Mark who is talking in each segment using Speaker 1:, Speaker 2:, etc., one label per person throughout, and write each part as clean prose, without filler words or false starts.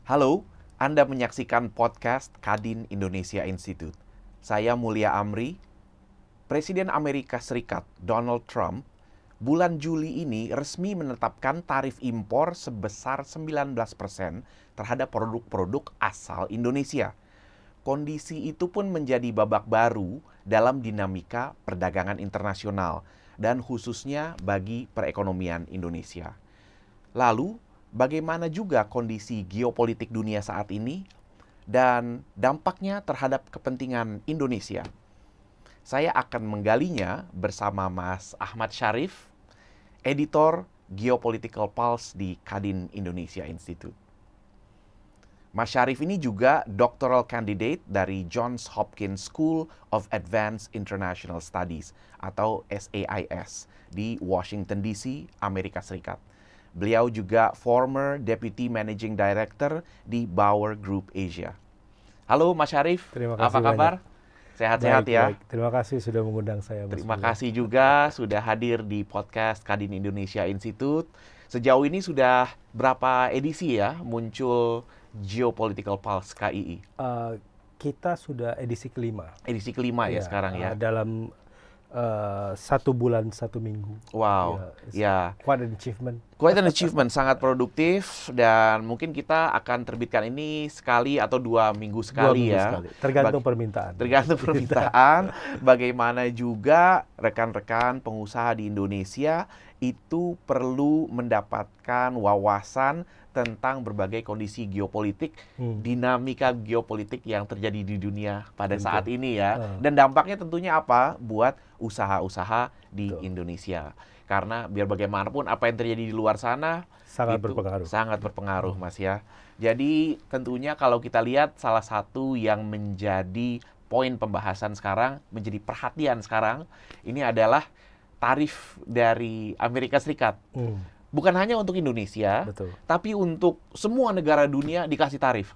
Speaker 1: Halo, Anda menyaksikan podcast Kadin Indonesia Institute. Saya Mulia Amri. Presiden Amerika Serikat Donald Trump bulan Juli ini resmi menetapkan tarif impor sebesar 19% terhadap produk-produk asal Indonesia. Kondisi itu pun menjadi babak baru dalam dinamika perdagangan internasional dan khususnya bagi perekonomian Indonesia. Lalu, bagaimana juga kondisi geopolitik dunia saat ini dan dampaknya terhadap kepentingan Indonesia? Saya akan menggalinya bersama Mas Ahmad Syarif, editor Geopolitical Pulse di Kadin Indonesia Institute. Mas Syarif ini juga doctoral candidate dari Johns Hopkins School of Advanced International Studies atau SAIS di Washington DC, Amerika Serikat. Beliau juga former Deputy Managing Director di Bauer Group Asia. Halo Mas Syarif, apa kabar? Sehat-sehat ya?
Speaker 2: Baik. Terima kasih sudah mengundang saya.
Speaker 1: Terima kasih juga sudah hadir di podcast Kadin Indonesia Institute. Sejauh ini sudah berapa edisi ya muncul Geopolitical Pulse KII?
Speaker 2: Kita sudah edisi kelima.
Speaker 1: Edisi kelima ya sekarang ya?
Speaker 2: Dalam 1 bulan 1 minggu.
Speaker 1: Wow, ya.
Speaker 2: Quite an achievement.
Speaker 1: Quite an achievement, sangat produktif dan mungkin kita akan terbitkan ini sekali atau 2 minggu sekali ya.
Speaker 2: Tergantung permintaan.
Speaker 1: Tergantung permintaan. Bagaimana juga rekan-rekan pengusaha di Indonesia itu perlu mendapatkan wawasan tentang berbagai kondisi geopolitik, dinamika geopolitik yang terjadi di dunia pada saat ini ya. Dan dampaknya tentunya apa buat usaha-usaha di Indonesia. Karena biar bagaimanapun apa yang terjadi di luar sana
Speaker 2: sangat berpengaruh.
Speaker 1: Sangat berpengaruh Mas ya. Jadi tentunya kalau kita lihat salah satu yang menjadi poin pembahasan sekarang, menjadi perhatian sekarang, ini adalah tarif dari Amerika Serikat. Bukan hanya untuk Indonesia, tapi untuk semua negara dunia dikasih tarif.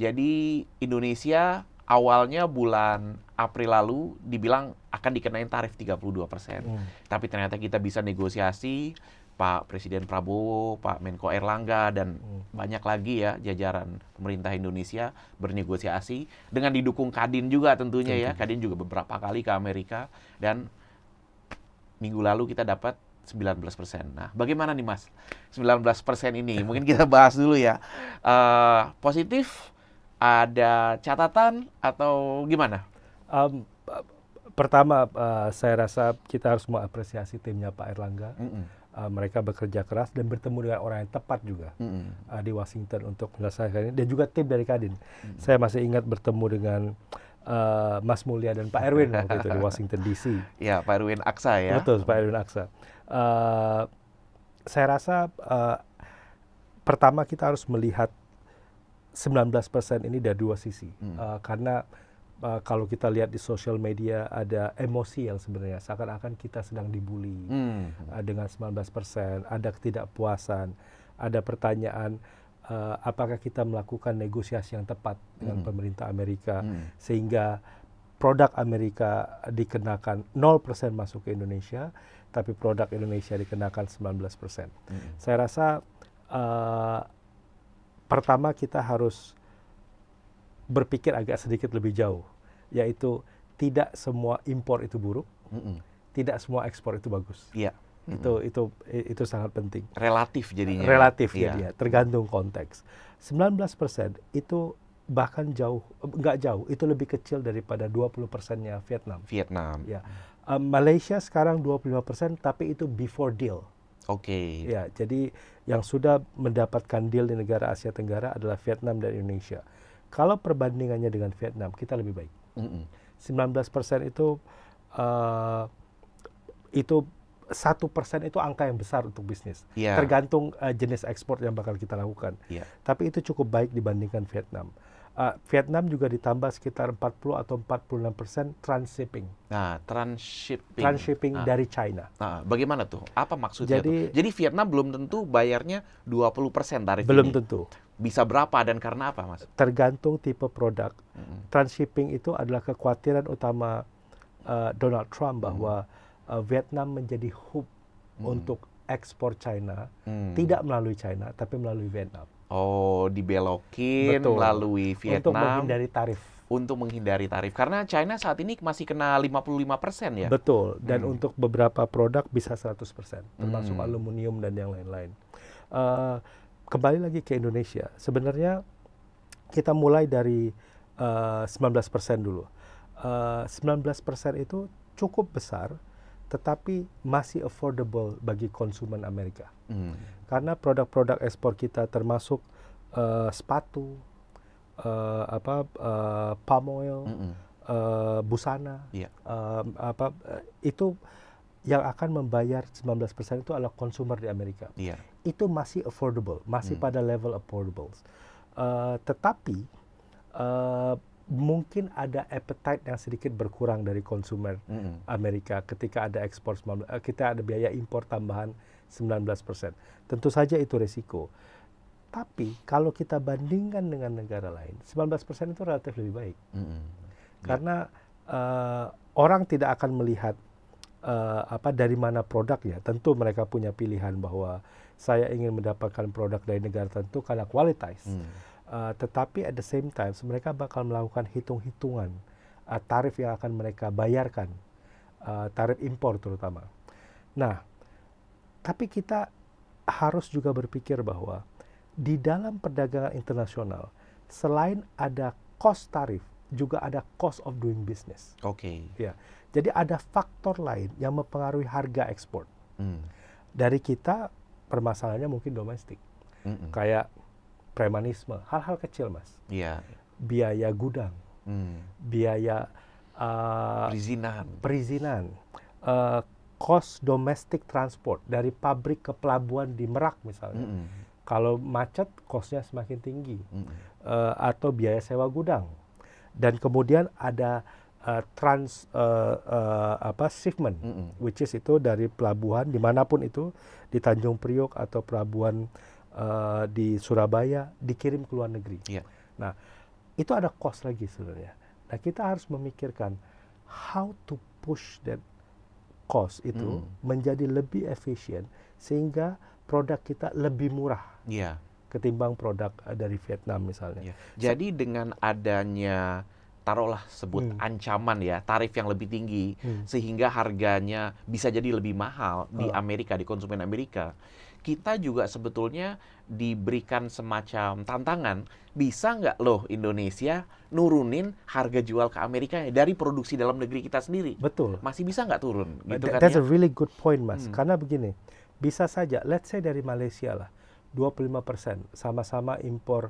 Speaker 1: Jadi Indonesia awalnya bulan April lalu dibilang akan dikenain tarif 32%. Tapi ternyata kita bisa negosiasi, Pak Presiden Prabowo, Pak Menko Erlangga, dan banyak lagi ya jajaran pemerintah Indonesia bernegosiasi dengan didukung Kadin juga tentunya ya. Kadin juga beberapa kali ke Amerika dan minggu lalu kita dapat 19%. Nah, bagaimana nih Mas? 19% ini, mungkin kita bahas dulu ya. Positif, ada catatan atau gimana?
Speaker 2: Pertama, saya rasa kita harus mengapresiasi timnya Pak Erlangga. Mereka bekerja keras dan bertemu dengan orang yang tepat juga di Washington untuk menyelesaikan ini. Dan juga tim dari Kadin. Saya masih ingat bertemu dengan Mas Mulia dan Pak Erwin waktu itu di Washington DC.
Speaker 1: Ya, Pak Erwin Aksa ya.
Speaker 2: Betul, Pak Erwin Aksa. Saya rasa pertama kita harus melihat 19% ini dari dua sisi. Karena kalau kita lihat di sosial media ada emosi yang sebenarnya seakan-akan kita sedang dibully dengan 19%, ada ketidakpuasan, ada pertanyaan apakah kita melakukan negosiasi yang tepat dengan pemerintah Amerika sehingga produk Amerika dikenakan 0% masuk ke Indonesia, tapi produk Indonesia dikenakan 19%. Saya rasa pertama kita harus berpikir agak sedikit lebih jauh, yaitu tidak semua impor itu buruk, tidak semua ekspor itu bagus.
Speaker 1: Iya.
Speaker 2: Itu sangat penting.
Speaker 1: Relatif jadinya.
Speaker 2: Relatif jadinya, tergantung konteks. 19% itu bahkan nggak jauh, itu lebih kecil daripada 20%-nya Vietnam. Ya. Malaysia sekarang 25%, tapi itu before deal.
Speaker 1: Oke.
Speaker 2: Ya, jadi yang sudah mendapatkan deal di negara Asia Tenggara adalah Vietnam dan Indonesia. Kalau perbandingannya dengan Vietnam, kita lebih baik. 19% itu 1% itu angka yang besar untuk bisnis. Tergantung jenis ekspor yang bakal kita lakukan. Tapi itu cukup baik dibandingkan Vietnam. Vietnam juga ditambah sekitar 40 atau 46% transshipping.
Speaker 1: Nah, transshipping.
Speaker 2: Transshipping dari China.
Speaker 1: Nah, bagaimana tuh? Apa maksudnya tuh? Jadi Vietnam belum tentu bayarnya 20% tarif
Speaker 2: belum
Speaker 1: ini.
Speaker 2: Tentu.
Speaker 1: Bisa berapa dan karena apa, Mas?
Speaker 2: Tergantung tipe produk. Transshipping itu adalah kekhawatiran utama Donald Trump bahwa Vietnam menjadi hub untuk ekspor China, tidak melalui China, tapi melalui Vietnam.
Speaker 1: Oh, dibelokin
Speaker 2: Betul.
Speaker 1: melalui
Speaker 2: Untuk
Speaker 1: Vietnam
Speaker 2: menghindari tarif.
Speaker 1: untuk menghindari tarif. Karena China saat ini masih kena 55% ya?
Speaker 2: Betul. Dan
Speaker 1: Hmm.
Speaker 2: untuk beberapa produk bisa 100%, termasuk
Speaker 1: Hmm.
Speaker 2: aluminium dan yang lain-lain. Eh, Kembali lagi ke Indonesia. Sebenarnya kita mulai dari 19% dulu. 19% itu cukup besar, tetapi masih affordable bagi konsumen Amerika.
Speaker 1: Hmm.
Speaker 2: Karena produk-produk ekspor kita termasuk sepatu, palm oil,
Speaker 1: Mm-mm.
Speaker 2: busana,
Speaker 1: Iya.
Speaker 2: itu yang akan membayar 19% itu adalah konsumer di Amerika.
Speaker 1: Iya.
Speaker 2: Itu masih affordable, masih pada level affordable. Tetapi mungkin ada appetite yang sedikit berkurang dari konsumer
Speaker 1: Mm-mm.
Speaker 2: Amerika ketika ada ekspor, kita ada biaya impor tambahan 19%. Tentu saja itu resiko. Tapi kalau kita bandingkan dengan negara lain, 19% itu relatif lebih baik.
Speaker 1: Mm-mm.
Speaker 2: Karena orang tidak akan melihat dari mana produknya. Tentu mereka punya pilihan bahwa saya ingin mendapatkan produk dari negara tertentu karena kualitas. Tetapi at the same time mereka bakal melakukan hitung-hitungan tarif yang akan mereka bayarkan, tarif impor terutama. Nah, tapi kita harus juga berpikir bahwa di dalam perdagangan internasional, selain ada cost tarif, juga ada cost of doing business.
Speaker 1: Oke.
Speaker 2: Ya, jadi ada faktor lain yang mempengaruhi harga ekspor. Dari kita, permasalahannya mungkin domestik. Kayak premanisme, hal-hal kecil, Mas.
Speaker 1: Iya.
Speaker 2: Biaya gudang, biaya perizinan, cost domestic transport dari pabrik ke pelabuhan di Merak misalnya. Kalau macet, cost-nya semakin tinggi. Atau biaya sewa gudang. Dan kemudian ada shipment, which is itu dari pelabuhan dimanapun itu, di Tanjung Priok atau pelabuhan di Surabaya, dikirim ke luar negeri.
Speaker 1: Yeah.
Speaker 2: Nah, itu ada cost lagi sebenarnya. Nah, kita harus memikirkan how to push that cost itu menjadi lebih efisien sehingga produk kita lebih murah ketimbang produk dari Vietnam misalnya.
Speaker 1: Jadi dengan adanya taruhlah sebut ancaman ya, tarif yang lebih tinggi sehingga harganya bisa jadi lebih mahal di Amerika, di konsumen Amerika. Kita juga sebetulnya diberikan semacam tantangan, bisa nggak loh Indonesia nurunin harga jual ke Amerika dari produksi dalam negeri kita sendiri?
Speaker 2: Betul.
Speaker 1: Masih bisa nggak turun? Gitu kan
Speaker 2: That's
Speaker 1: ya?
Speaker 2: a really good point, Mas. Karena begini, bisa saja, let's say dari Malaysia lah, 25% sama-sama impor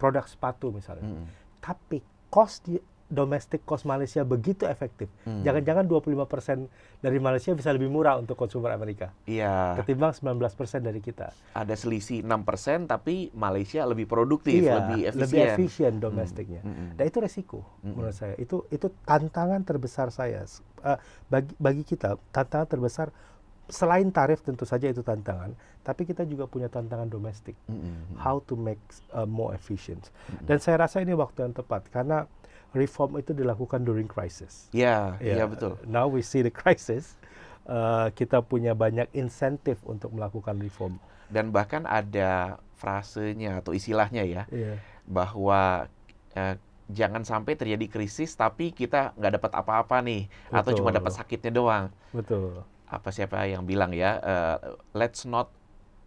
Speaker 2: produk sepatu misalnya. Tapi cost domestic cost Malaysia begitu efektif. Jangan-jangan 25% dari Malaysia bisa lebih murah untuk konsumer Amerika.
Speaker 1: Iya.
Speaker 2: Ketimbang 19% dari kita.
Speaker 1: Ada selisih 6% tapi Malaysia lebih produktif, lebih efisien.
Speaker 2: Lebih efisien domestiknya. Dan itu resiko menurut saya. Itu tantangan terbesar saya. Bagi kita, tantangan terbesar selain tarif tentu saja itu tantangan, tapi kita juga punya tantangan domestik. How to make more efficient. Dan saya rasa ini waktu yang tepat karena reform itu dilakukan during crisis.
Speaker 1: Iya betul.
Speaker 2: Now we see the crisis. Kita punya banyak insentif untuk melakukan reform.
Speaker 1: Dan bahkan ada frasenya atau istilahnya ya, bahwa jangan sampai terjadi krisis tapi kita nggak dapat apa-apa nih, atau cuma dapat sakitnya doang.
Speaker 2: Betul.
Speaker 1: Siapa yang bilang ya, let's not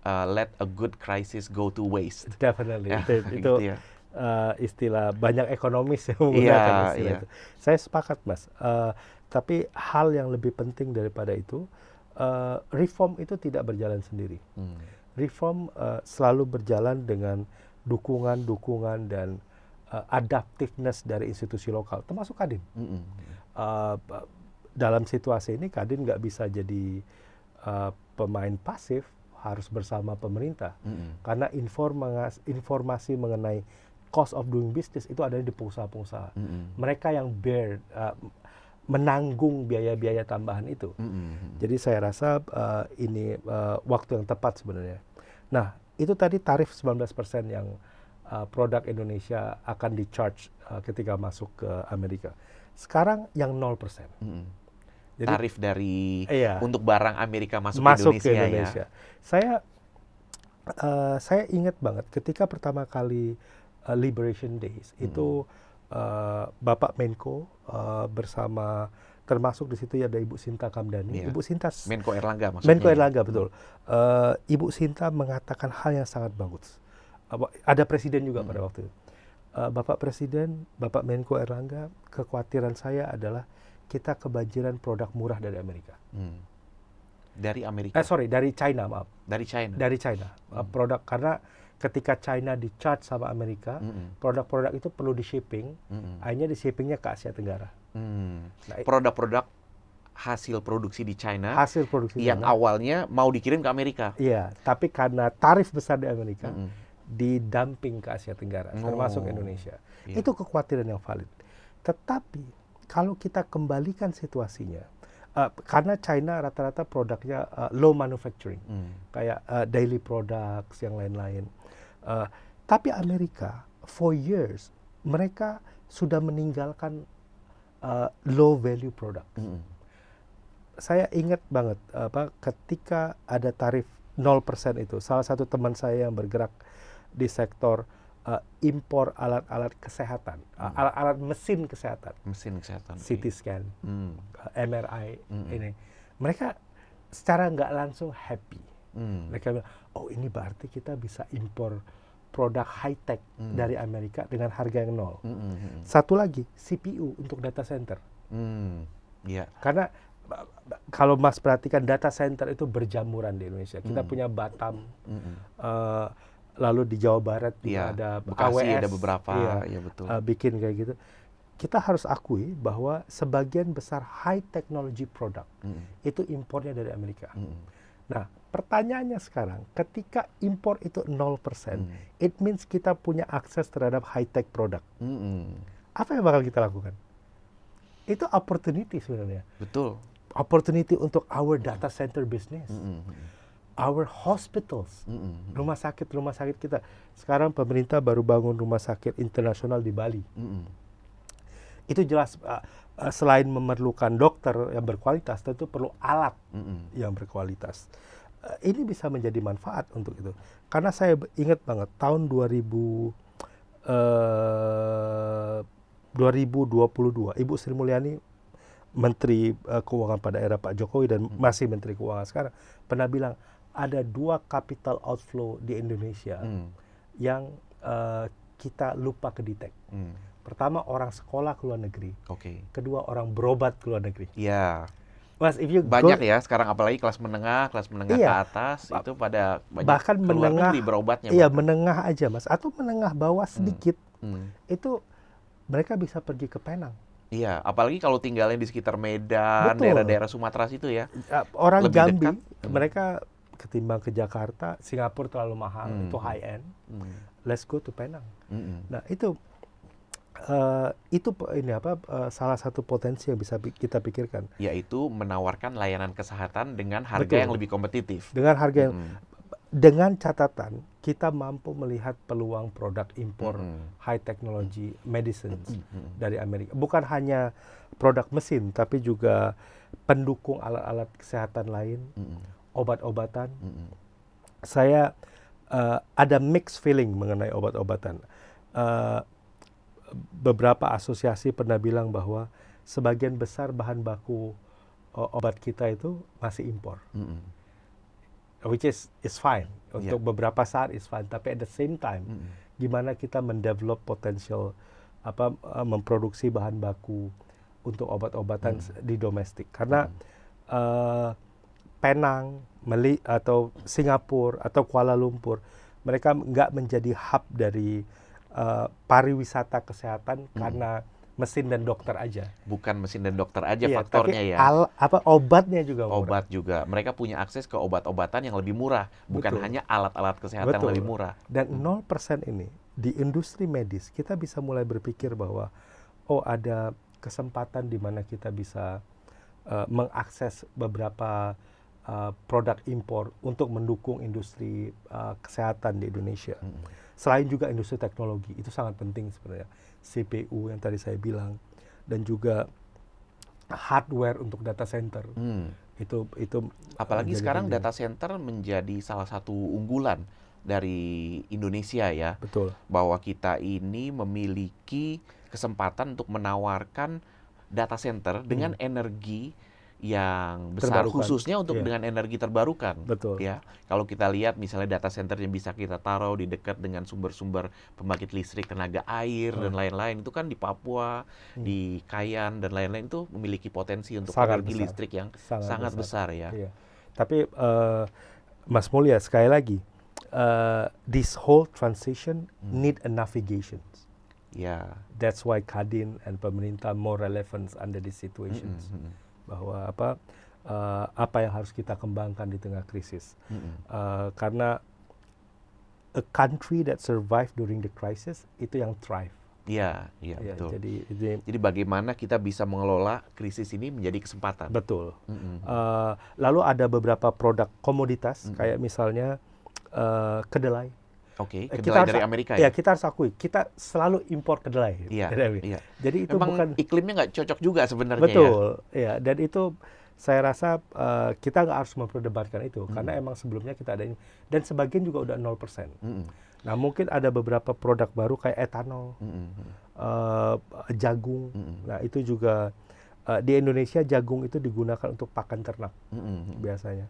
Speaker 1: let a good crisis go to waste.
Speaker 2: Definitely. Itu
Speaker 1: gitu ya.
Speaker 2: Istilah banyak ekonomis yang menggunakan istilah itu. Saya sepakat, Mas. Tapi hal yang lebih penting daripada itu, reform itu tidak berjalan sendiri. Reform selalu berjalan dengan dukungan dan adaptiveness dari institusi lokal, termasuk Kadin. Dalam situasi ini Kadin nggak bisa jadi pemain pasif, harus bersama pemerintah. Karena informasi mengenai cost of doing business itu ada di pengusaha-pengusaha. Mereka yang menanggung biaya-biaya tambahan itu. Jadi saya rasa ini waktu yang tepat sebenarnya. Nah, itu tadi tarif 19% yang produk Indonesia akan di-charge ketika masuk ke Amerika. Sekarang yang 0%.
Speaker 1: Jadi, tarif dari untuk barang Amerika masuk ke Indonesia.
Speaker 2: Ya. Saya Saya ingat banget ketika pertama kali Liberation Days itu Bapak Menko bersama termasuk di situ ya ada Ibu Sinta Kamdhani.
Speaker 1: Iya.
Speaker 2: Ibu Sinta
Speaker 1: Menko Erlangga maksudnya.
Speaker 2: Menko Erlangga betul. Ibu Sinta mengatakan hal yang sangat bagus. Ada presiden juga pada waktu itu. Bapak Presiden, Bapak Menko Erlangga, kekhawatiran saya adalah kita kebanjiran produk murah dari Amerika.
Speaker 1: Dari Amerika.
Speaker 2: Dari China, maaf.
Speaker 1: Dari China.
Speaker 2: Dari China. Produk karena ketika China di-charge sama Amerika, produk-produk itu perlu di-shipping, akhirnya di-shippingnya ke Asia Tenggara.
Speaker 1: Nah, produk-produk hasil produksi di China
Speaker 2: Hasil produksi
Speaker 1: yang
Speaker 2: China,
Speaker 1: awalnya mau dikirim ke Amerika.
Speaker 2: iya, tapi karena tarif besar di Amerika, di-dumping ke Asia Tenggara, termasuk Indonesia.
Speaker 1: Iya.
Speaker 2: Itu kekhawatiran yang valid. Tetapi kalau kita kembalikan situasinya, karena China rata-rata produknya low manufacturing, kayak daily products yang lain-lain. Tapi Amerika, for years, mereka sudah meninggalkan low value product. Saya ingat banget ketika ada tarif 0% itu, salah satu teman saya yang bergerak di sektor impor alat-alat kesehatan, alat-alat mesin kesehatan, CT scan, MRI, ini mereka secara nggak langsung happy. Mereka bilang, oh ini berarti kita bisa impor produk high tech dari Amerika dengan harga yang nol. Satu lagi, CPU untuk data center. Karena kalau Mas perhatikan data center itu berjamuran di Indonesia. Kita punya Batam, lalu di Jawa Barat juga ada
Speaker 1: Bekasi,
Speaker 2: AWS,
Speaker 1: ada beberapa, ya betul.
Speaker 2: Bikin kayak gitu. Kita harus akui bahwa sebagian besar high technology product itu impornya dari Amerika. Nah, pertanyaannya sekarang, ketika impor itu 0%, it means kita punya akses terhadap high tech product. Apa yang bakal kita lakukan? Itu opportunity sebenarnya.
Speaker 1: Betul.
Speaker 2: Opportunity untuk our data center business, our hospitals, rumah sakit kita. Sekarang pemerintah baru bangun rumah sakit internasional di Bali. Itu jelas selain memerlukan dokter yang berkualitas, tentu perlu alat yang berkualitas. Ini bisa menjadi manfaat untuk itu. Karena saya ingat banget tahun 2022, Ibu Sri Mulyani Menteri Keuangan pada era Pak Jokowi dan masih Menteri Keuangan sekarang pernah bilang ada 2 capital outflow di Indonesia yang kita lupa kedetek. Pertama, orang sekolah ke luar negeri. Kedua, orang berobat ke luar negeri.
Speaker 1: Iya.
Speaker 2: Mas,
Speaker 1: banyak ya sekarang, apalagi kelas menengah ke atas itu pada banyak
Speaker 2: bahkan
Speaker 1: ke luar negeri berobatnya.
Speaker 2: Iya, menengah aja Mas, atau menengah bawah sedikit. Itu mereka bisa pergi ke Penang.
Speaker 1: Iya, apalagi kalau tinggalnya di sekitar Medan, daerah-daerah Sumatera situ ya.
Speaker 2: Orang
Speaker 1: lebih
Speaker 2: Jambi,
Speaker 1: dekat.
Speaker 2: mereka ketimbang ke Jakarta, Singapura terlalu mahal, itu high end. Let's go to Penang. Nah, itu salah satu potensi yang bisa kita pikirkan.
Speaker 1: Yaitu menawarkan layanan kesehatan dengan harga yang lebih kompetitif.
Speaker 2: Dengan harga yang dengan catatan kita mampu melihat peluang produk impor high technology medicines dari Amerika. Bukan hanya produk mesin, tapi juga pendukung alat-alat kesehatan lain, obat-obatan. Saya ada mixed feeling mengenai obat-obatan. Beberapa asosiasi pernah bilang bahwa sebagian besar bahan baku obat kita itu masih impor. Which is fine. Untuk beberapa saat is fine. Tapi at the same time, gimana kita mendevelop potensial memproduksi bahan baku untuk obat-obatan di domestik. Karena Penang, atau Singapura, atau Kuala Lumpur, mereka nggak menjadi hub dari pariwisata kesehatan karena mesin dan dokter aja.
Speaker 1: Bukan mesin dan dokter aja faktornya
Speaker 2: tapi
Speaker 1: ya.
Speaker 2: Obatnya juga murah.
Speaker 1: Obat juga. Mereka punya akses ke obat-obatan yang lebih murah. Bukan hanya alat-alat kesehatan yang lebih murah.
Speaker 2: Dan 0% ini, di industri medis, kita bisa mulai berpikir bahwa, ada kesempatan di mana kita bisa mengakses beberapa produk impor untuk mendukung industri kesehatan di Indonesia. Selain juga industri teknologi, itu sangat penting sebenarnya. CPU yang tadi saya bilang, dan juga hardware untuk data center. Itu
Speaker 1: apalagi sekarang data center menjadi salah satu unggulan dari Indonesia ya,
Speaker 2: Betul.
Speaker 1: bahwa kita ini memiliki kesempatan untuk menawarkan data center dengan energi yang besar,
Speaker 2: Terbarukan.
Speaker 1: khususnya untuk
Speaker 2: Iya.
Speaker 1: dengan energi terbarukan.
Speaker 2: Betul.
Speaker 1: Ya, kalau kita lihat misalnya data center yang bisa kita taruh di dekat dengan sumber-sumber pembangkit listrik tenaga air dan lain-lain, itu kan di Papua, di Kayan dan lain-lain, itu memiliki potensi untuk
Speaker 2: Sangat
Speaker 1: energi
Speaker 2: besar.
Speaker 1: listrik yang
Speaker 2: Sangat
Speaker 1: sangat besar ya.
Speaker 2: Iya. Tapi Mas Mulya, sekali lagi, this whole transition need a navigation.
Speaker 1: Ya.
Speaker 2: That's why Kadin and pemerintah more relevant under these situations. Bahwa apa yang harus kita kembangkan di tengah krisis. Karena a country that survive during the crisis itu yang thrive.
Speaker 1: Iya,
Speaker 2: Ya,
Speaker 1: betul.
Speaker 2: jadi
Speaker 1: bagaimana kita bisa mengelola krisis ini menjadi kesempatan.
Speaker 2: betul. Lalu ada beberapa produk komoditas kayak misalnya kedelai.
Speaker 1: Oke,
Speaker 2: Kita
Speaker 1: kedelai
Speaker 2: harus-
Speaker 1: dari Amerika
Speaker 2: Ya,
Speaker 1: ya?
Speaker 2: kita harus akui, kita selalu impor kedelai.
Speaker 1: Iya,
Speaker 2: dari Amerika.
Speaker 1: iya.
Speaker 2: Jadi itu
Speaker 1: Memang
Speaker 2: bukan
Speaker 1: iklimnya nggak cocok juga sebenarnya ya?
Speaker 2: betul. Ya, dan itu saya rasa kita nggak harus memperdebatkan itu karena emang sebelumnya kita ada ini dan sebagian juga udah 0%. Nah, mungkin ada beberapa produk baru kayak etanol, jagung. Nah, itu juga di Indonesia jagung itu digunakan untuk pakan ternak biasanya.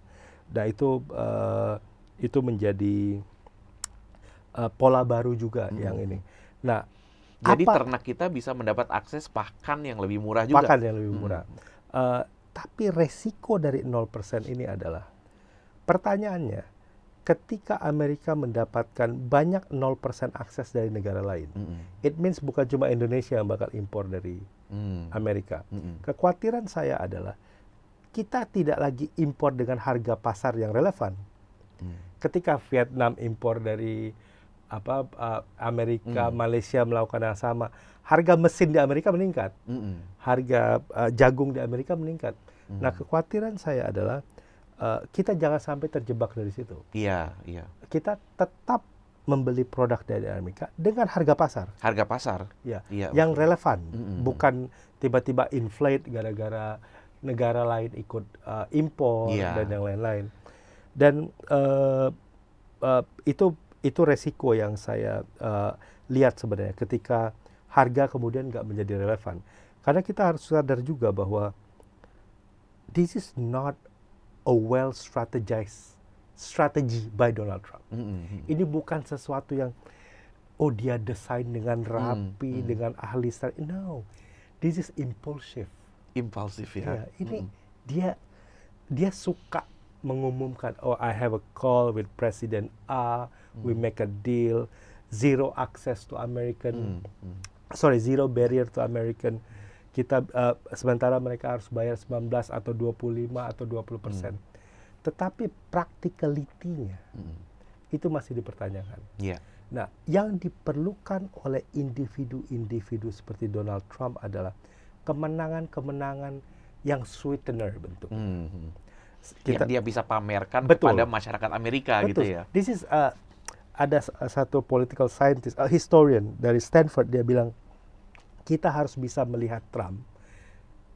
Speaker 2: Nah, itu menjadi pola baru juga yang ini. Nah,
Speaker 1: Jadi ternak kita bisa mendapat akses pakan yang lebih murah juga.
Speaker 2: pakan yang lebih murah. Tapi resiko dari 0% ini adalah, pertanyaannya, ketika Amerika mendapatkan banyak 0% akses dari negara lain, it means bukan cuma Indonesia yang bakal impor dari Amerika. Kekhawatiran saya adalah, kita tidak lagi impor dengan harga pasar yang relevan. Ketika Vietnam impor dari Amerika, Malaysia melakukan yang sama, harga mesin di Amerika meningkat, harga jagung di Amerika meningkat. Nah, kekhawatiran saya adalah kita jangan sampai terjebak dari situ.
Speaker 1: Iya.
Speaker 2: Kita tetap membeli produk dari Amerika dengan harga pasar,
Speaker 1: Harga pasar.
Speaker 2: ya,
Speaker 1: Iya,
Speaker 2: yang
Speaker 1: betul.
Speaker 2: relevan, bukan tiba-tiba inflate gara-gara negara lain ikut impor dan yang lain-lain. Dan itu resiko yang saya lihat sebenarnya ketika harga kemudian nggak menjadi relevan. Karena kita harus sadar juga bahwa this is not a well strategized strategy by Donald Trump. Ini bukan sesuatu yang dia desain dengan rapi, dengan ahli strategi. No, this is impulsive.
Speaker 1: Impulsif ya.
Speaker 2: Ya, ini dia suka mengumumkan, I have a call with President A, we make a deal, zero access to American, zero barrier to American. Kita sementara mereka harus bayar 19 atau 25 atau 20%. Tetapi practicality-nya itu masih dipertanyakan.
Speaker 1: Iya.
Speaker 2: Nah, yang diperlukan oleh individu-individu seperti Donald Trump adalah kemenangan-kemenangan yang sweetener bentuk.
Speaker 1: Yang dia bisa pamerkan
Speaker 2: Betul.
Speaker 1: kepada masyarakat Amerika gitu ya.
Speaker 2: This is ada satu political scientist, a historian dari Stanford, dia bilang kita harus bisa melihat Trump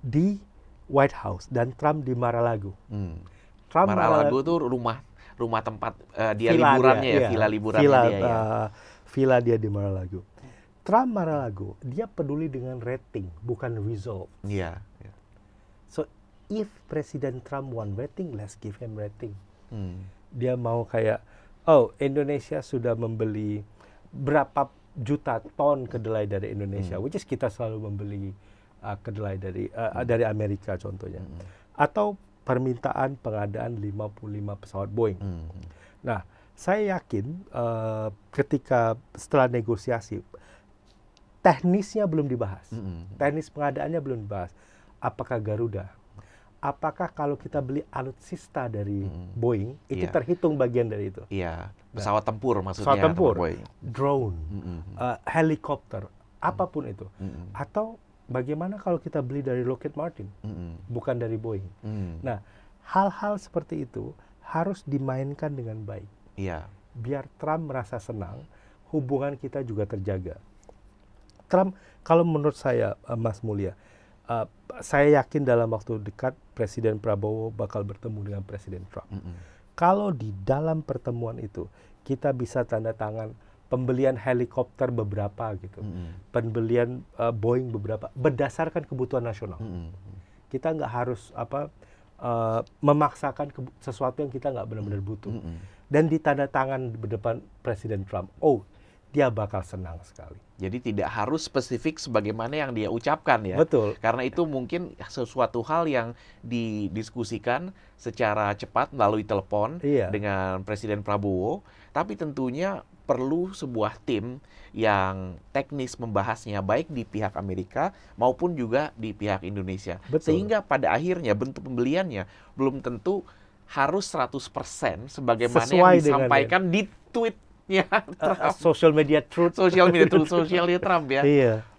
Speaker 2: di White House dan Trump di Mar-a-Lago. Trump
Speaker 1: Mar-a-Lago itu rumah tempat dia
Speaker 2: villa
Speaker 1: liburannya
Speaker 2: dia,
Speaker 1: ya, villa liburannya
Speaker 2: villa,
Speaker 1: dia ya.
Speaker 2: Villa dia di Mar-a-Lago. Trump Mar-a-Lago, dia peduli dengan rating, bukan result.
Speaker 1: Iya.
Speaker 2: So, if Presiden Trump want rating, let's give him rating. Dia mau kayak, Indonesia sudah membeli berapa juta ton kedelai dari Indonesia, which is kita selalu membeli kedelai dari Amerika contohnya. Atau permintaan pengadaan 55 pesawat Boeing. Nah, saya yakin ketika setelah negosiasi, teknisnya belum dibahas. Teknis pengadaannya belum dibahas. Apakah Garuda? Apakah kalau kita beli alutsista dari Boeing, itu terhitung bagian dari itu?
Speaker 1: Iya, pesawat tempur maksudnya.
Speaker 2: Pesawat tempur,
Speaker 1: Boeing.
Speaker 2: drone, helikopter, apapun itu. Atau bagaimana kalau kita beli dari Lockheed Martin, bukan dari Boeing? Nah, hal-hal seperti itu harus dimainkan dengan baik.
Speaker 1: Iya.
Speaker 2: Biar Trump merasa senang, hubungan kita juga terjaga. Trump, kalau menurut saya, Mas Mulya, saya yakin dalam waktu dekat Presiden Prabowo bakal bertemu dengan Presiden Trump. Kalau di dalam pertemuan itu kita bisa tanda tangan pembelian helikopter beberapa gitu, pembelian Boeing beberapa berdasarkan kebutuhan nasional. Kita nggak harus memaksakan sesuatu yang kita nggak benar-benar butuh. Dan ditanda tangan di depan Presiden Trump, dia bakal senang sekali.
Speaker 1: Jadi tidak harus spesifik sebagaimana yang dia ucapkan ya.
Speaker 2: Betul.
Speaker 1: Karena itu mungkin sesuatu hal yang didiskusikan secara cepat melalui telepon dengan Presiden Prabowo. Tapi tentunya perlu sebuah tim yang teknis membahasnya baik di pihak Amerika maupun juga di pihak Indonesia.
Speaker 2: Betul.
Speaker 1: Sehingga pada akhirnya bentuk pembeliannya belum tentu harus 100% sebagaimana
Speaker 2: sesuai
Speaker 1: yang disampaikan di tweet
Speaker 2: social media truth.
Speaker 1: Sosialnya Trump ya.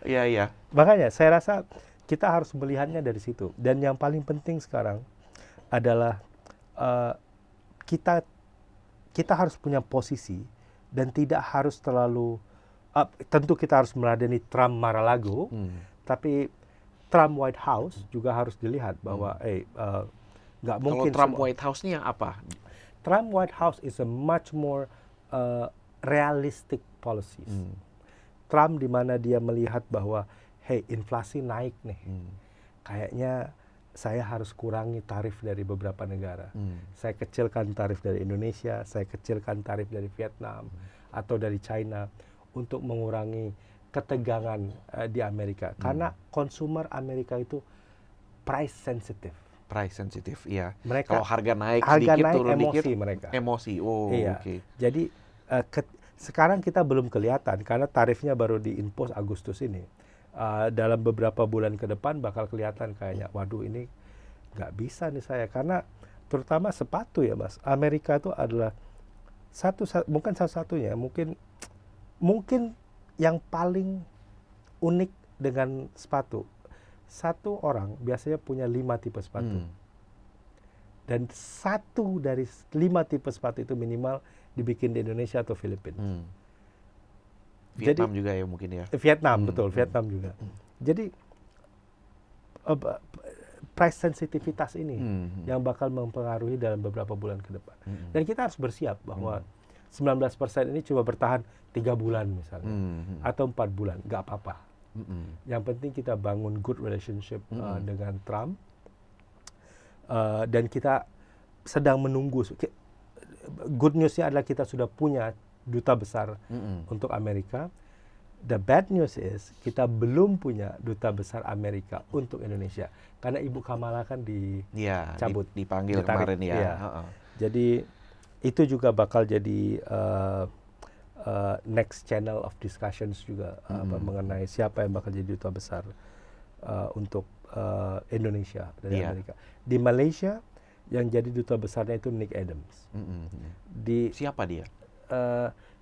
Speaker 1: Iya.
Speaker 2: Makanya saya rasa kita harus melihatnya dari situ. Dan yang paling penting sekarang adalah kita harus punya posisi dan tidak harus terlalu tentu kita harus meladeni Trump Mar-a-Lago, tapi Trump White House juga harus dilihat bahwa nggak mungkin.
Speaker 1: Kalau Trump White House-nya apa?
Speaker 2: Trump White House is a much more realistic policies. Trump di mana dia melihat bahwa inflasi naik nih. Kayaknya saya harus kurangi tarif dari beberapa negara. Saya kecilkan tarif dari Indonesia, saya kecilkan tarif dari Vietnam atau dari China untuk mengurangi ketegangan di Amerika. Karena konsumer Amerika itu price sensitive.
Speaker 1: Price sensitive, iya.
Speaker 2: Mereka,
Speaker 1: kalau harga naik sedikit, turun
Speaker 2: emosi
Speaker 1: dikit,
Speaker 2: mereka.
Speaker 1: Emosi,
Speaker 2: iya.
Speaker 1: Oke.
Speaker 2: Jadi sekarang kita belum kelihatan karena tarifnya baru diimpos Agustus ini. Dalam beberapa bulan ke depan bakal kelihatan kayaknya, waduh ini nggak bisa nih saya. Karena terutama sepatu ya Mas, Amerika itu adalah bukan satu-satunya, mungkin yang paling unik dengan sepatu. Satu orang biasanya punya 5 tipe sepatu. Dan 1 dari 5 tipe sepatu itu minimal dibikin di Indonesia atau Filipina.
Speaker 1: Vietnam juga ya mungkin ya.
Speaker 2: Vietnam, betul. Vietnam juga. Jadi price sensitivitas ini yang bakal mempengaruhi dalam beberapa bulan ke depan. Dan kita harus bersiap bahwa 19% ini cuma bertahan 3 bulan misalnya. Atau 4 bulan, nggak apa-apa. Yang penting kita bangun good relationship dengan Trump. Dan kita sedang menunggu. Good news-nya adalah kita sudah punya duta besar untuk Amerika. The bad news is kita belum punya duta besar Amerika untuk Indonesia karena Ibu Kamala kan dicabut,
Speaker 1: dipanggil kemarin ya.
Speaker 2: Jadi itu juga bakal jadi next channel of discussions juga mengenai siapa yang bakal jadi duta besar untuk Indonesia dari Amerika. Di Malaysia yang jadi duta besarnya itu Nick Adams.
Speaker 1: Siapa dia?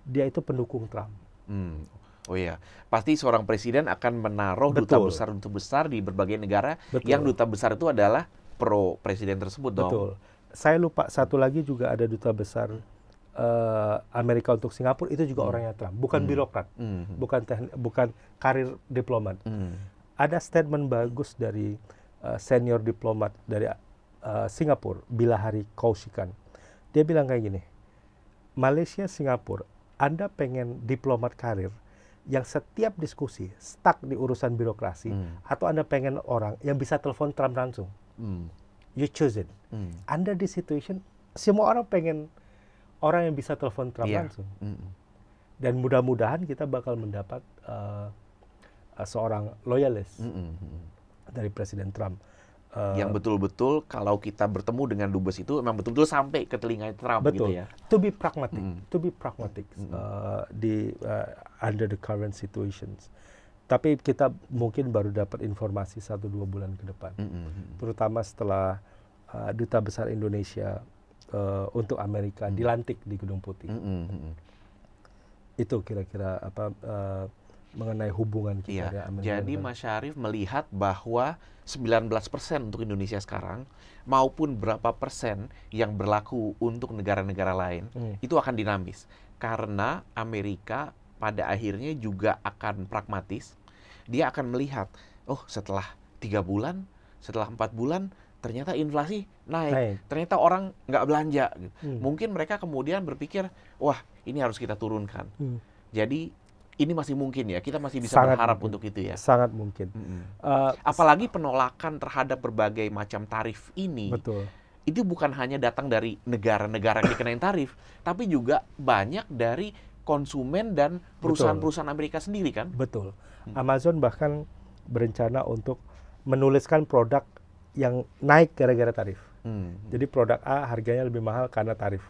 Speaker 2: Dia itu pendukung Trump.
Speaker 1: Oh iya, pasti seorang presiden akan menaruh duta besar di berbagai negara. Yang duta besar itu adalah pro presiden tersebut dong.
Speaker 2: Betul. Saya lupa satu lagi juga ada duta besar Amerika untuk Singapura, itu juga orangnya Trump, bukan birokrat, bukan karir diplomat. Ada statement bagus dari senior diplomat dari Singapura, Bilahari Kausikan. Dia bilang kayak gini, Malaysia, Singapura, Anda pengen diplomat karir yang setiap diskusi stuck di urusan birokrasi, atau Anda pengen orang yang bisa telepon Trump langsung? You choose it. Anda di situation, semua orang pengen orang yang bisa telepon Trump langsung. Dan mudah-mudahan kita bakal mendapat seorang loyalis dari Presiden Trump.
Speaker 1: Yang betul-betul kalau kita bertemu dengan dubes itu memang betul-betul sampai ke telinga Trump.
Speaker 2: Betul.
Speaker 1: Gitu ya.
Speaker 2: To be pragmatic, under the current situations. Tapi kita mungkin baru dapat informasi 1-2 bulan ke depan. Terutama setelah Duta Besar Indonesia untuk Amerika dilantik di Gedung Putih. Itu kira-kira mengenai hubungan kita dengan Amerika.
Speaker 1: Jadi Mas Syarif melihat bahwa 19% untuk Indonesia sekarang maupun berapa persen yang berlaku untuk negara-negara lain itu akan dinamis. Karena Amerika pada akhirnya juga akan pragmatis. Dia akan melihat, setelah 3 bulan, setelah 4 bulan, ternyata inflasi naik. Ternyata orang nggak belanja. Mungkin mereka kemudian berpikir, wah ini harus kita turunkan.
Speaker 2: Hmm.
Speaker 1: Jadi ini masih mungkin ya, kita masih bisa
Speaker 2: Sangat
Speaker 1: berharap
Speaker 2: mungkin.
Speaker 1: untuk itu ya.
Speaker 2: Sangat mungkin.
Speaker 1: Apalagi penolakan terhadap berbagai macam tarif ini,
Speaker 2: Betul.
Speaker 1: itu bukan hanya datang dari negara-negara yang dikenain tarif, tapi juga banyak dari konsumen dan perusahaan-perusahaan Amerika sendiri kan?
Speaker 2: Betul. Amazon bahkan berencana untuk menuliskan produk yang naik gara-gara tarif. Jadi produk A harganya lebih mahal karena tarif.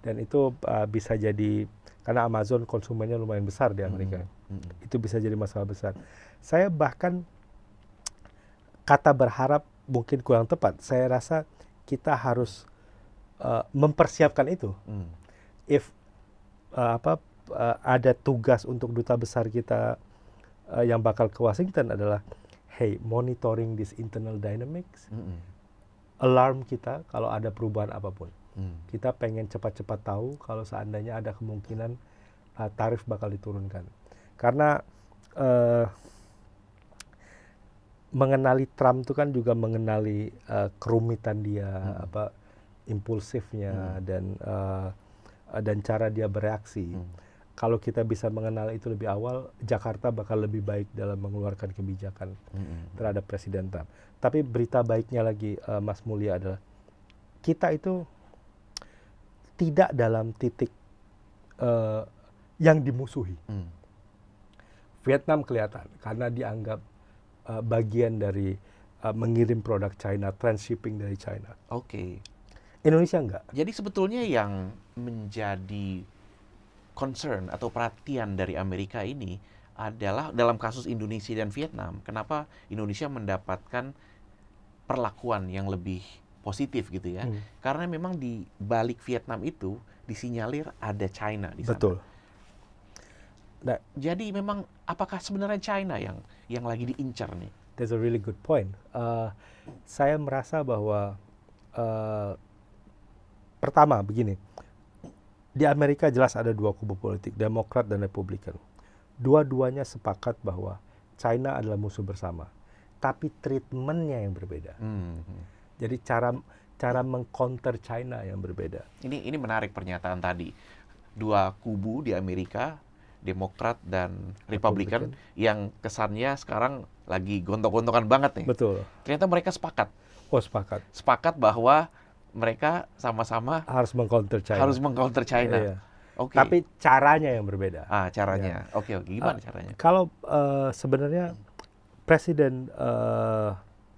Speaker 2: Dan itu bisa jadi, karena Amazon konsumennya lumayan besar di Amerika. Itu bisa jadi masalah besar. Saya bahkan, kata berharap mungkin kurang tepat. Saya rasa kita harus mempersiapkan itu. If ada tugas untuk duta besar kita yang bakal ke Washington adalah, hey, monitoring this internal dynamics, alarm kita kalau ada perubahan apapun. Kita pengen cepat-cepat tahu kalau seandainya ada kemungkinan tarif bakal diturunkan. Karena mengenali Trump itu kan juga mengenali kerumitan dia, impulsifnya dan cara dia bereaksi. Kalau kita bisa mengenal itu lebih awal, Jakarta bakal lebih baik dalam mengeluarkan kebijakan terhadap Presiden Trump. Tapi berita baiknya lagi, Mas Mulya, adalah kita itu tidak dalam titik yang dimusuhi. Vietnam kelihatan karena dianggap bagian dari mengirim produk China, transshipping dari China.
Speaker 1: Oke.
Speaker 2: Indonesia enggak.
Speaker 1: Jadi sebetulnya yang menjadi concern atau perhatian dari Amerika ini adalah dalam kasus Indonesia dan Vietnam, kenapa Indonesia mendapatkan perlakuan yang lebih positif gitu ya? Karena memang di balik Vietnam itu disinyalir ada China di sana.
Speaker 2: Betul. Nah,
Speaker 1: jadi memang apakah sebenarnya China yang lagi diincar nih?
Speaker 2: That's a really good point. Saya merasa bahwa pertama begini, di Amerika jelas ada dua kubu politik, Demokrat dan Republikan. Dua-duanya sepakat bahwa China adalah musuh bersama, tapi treatmentnya yang berbeda. Jadi cara meng-counter China yang berbeda.
Speaker 1: Ini menarik pernyataan tadi. Dua kubu di Amerika, Demokrat dan Republikan, yang kesannya sekarang lagi gontok-gontokan banget nih.
Speaker 2: Betul.
Speaker 1: Ternyata mereka sepakat.
Speaker 2: Oh, sepakat.
Speaker 1: Sepakat bahwa mereka sama-sama
Speaker 2: harus meng-counter China. Iya.
Speaker 1: Oke.
Speaker 2: Tapi caranya yang berbeda.
Speaker 1: Caranya. Oke. Gimana caranya?
Speaker 2: Kalau sebenarnya Presiden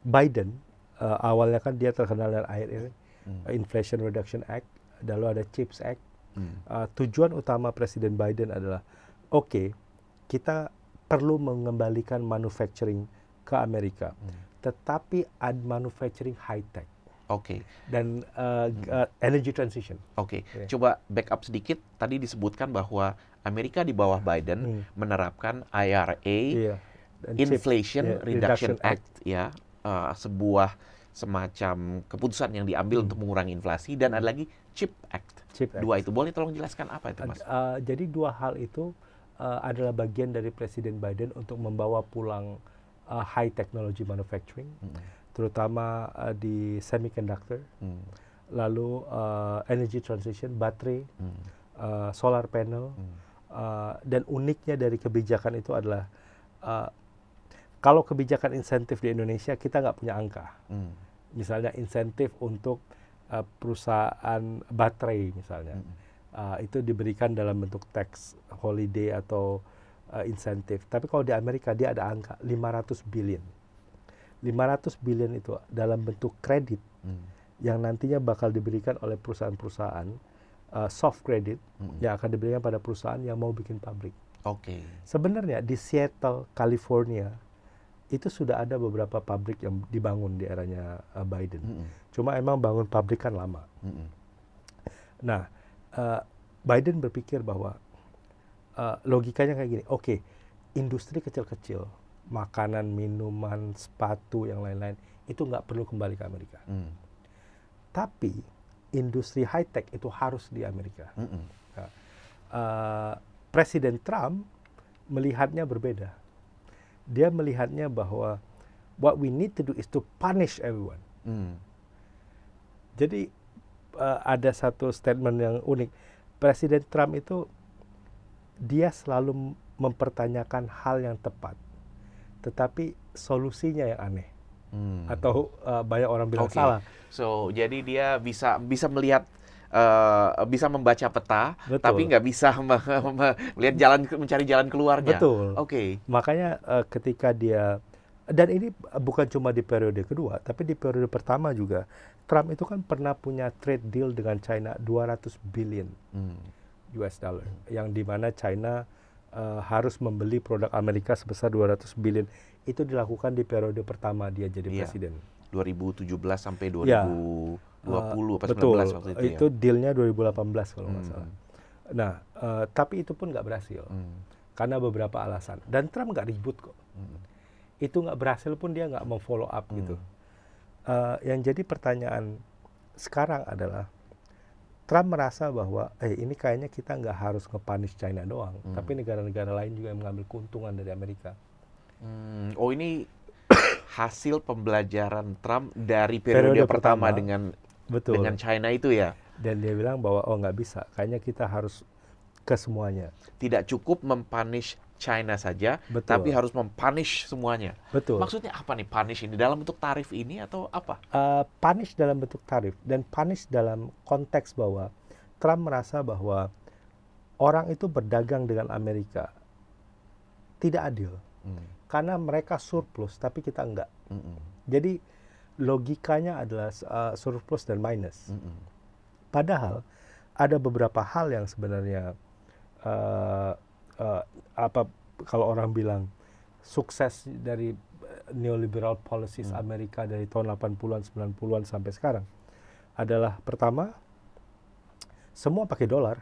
Speaker 2: Biden awalnya kan dia terkenal dengan ini, Inflation Reduction Act, lalu ada CHIPS Act. Tujuan utama Presiden Biden adalah, kita perlu mengembalikan manufacturing ke Amerika, tetapi ad manufacturing high tech. Dan energy transition.
Speaker 1: Coba backup sedikit. Tadi disebutkan bahwa Amerika di bawah Biden menerapkan IRA, Inflation Reduction Act, ya, sebuah semacam keputusan yang diambil untuk mengurangi inflasi, dan ada lagi CHIPS Act. Dua itu boleh tolong jelaskan apa itu, Mas?
Speaker 2: Jadi dua hal itu adalah bagian dari Presiden Biden untuk membawa pulang high technology manufacturing. Terutama di semiconductor, lalu energy transition, baterai, solar panel, dan uniknya dari kebijakan itu adalah kalau kebijakan insentif di Indonesia kita nggak punya angka. Misalnya insentif untuk perusahaan baterai misalnya, itu diberikan dalam bentuk tax holiday atau insentif. Tapi kalau di Amerika dia ada angka 500 billion. 500 billion itu dalam bentuk kredit yang nantinya bakal diberikan oleh perusahaan-perusahaan, soft credit yang akan diberikan pada perusahaan yang mau bikin pabrik. Sebenarnya di Seattle, California itu sudah ada beberapa pabrik yang dibangun di eranya Biden. Cuma emang bangun pabrik kan lama. Nah, Biden berpikir bahwa logikanya kayak gini, industri kecil-kecil, makanan, minuman, sepatu, yang lain-lain, itu nggak perlu kembali ke Amerika. Tapi industri high-tech itu harus di Amerika. Presiden Trump melihatnya berbeda. Dia melihatnya bahwa what we need to do is to punish everyone. Jadi ada satu statement yang unik. Presiden Trump itu dia selalu mempertanyakan hal yang tepat, tetapi solusinya yang aneh. Atau banyak orang bilang
Speaker 1: Oke.
Speaker 2: salah.
Speaker 1: So, jadi dia bisa melihat, bisa membaca peta,
Speaker 2: Betul.
Speaker 1: tapi nggak bisa melihat mencari jalan keluarnya.
Speaker 2: Betul.
Speaker 1: Oke.
Speaker 2: Makanya ketika dia, dan ini bukan cuma di periode kedua, tapi di periode pertama juga, Trump itu kan pernah punya trade deal dengan China 200 billion US dollar, yang dimana China harus membeli produk Amerika sebesar 200 billion. Itu dilakukan di periode pertama dia jadi presiden.
Speaker 1: 2017 sampai 2020
Speaker 2: Ya.
Speaker 1: apa 19
Speaker 2: Betul.
Speaker 1: waktu itu ya.
Speaker 2: Itu dealnya 2018 kalau nggak salah. Nah, tapi itu pun nggak berhasil karena beberapa alasan. Dan Trump nggak ribut kok. Itu nggak berhasil pun dia nggak mau follow up gitu. Yang jadi pertanyaan sekarang adalah Trump merasa bahwa ini kayaknya kita nggak harus nge-punish China doang, tapi negara-negara lain juga yang mengambil keuntungan dari Amerika.
Speaker 1: Oh, ini hasil pembelajaran Trump dari periode pertama dengan
Speaker 2: Betul.
Speaker 1: dengan China itu ya.
Speaker 2: Dan dia bilang bahwa nggak bisa, kayaknya kita harus ke semuanya.
Speaker 1: Tidak cukup mempunish China saja,
Speaker 2: Betul.
Speaker 1: tapi harus mempunish semuanya.
Speaker 2: Betul.
Speaker 1: Maksudnya apa nih punish ini? Dalam bentuk tarif ini atau apa?
Speaker 2: Punish dalam bentuk tarif, dan punish dalam konteks bahwa Trump merasa bahwa orang itu berdagang dengan Amerika tidak adil. Karena mereka surplus, tapi kita enggak. Jadi logikanya adalah surplus dan minus. Padahal ada beberapa hal yang sebenarnya kalau orang bilang sukses dari neoliberal policies Amerika dari tahun 80-an, 90-an sampai sekarang adalah pertama, semua pakai dolar.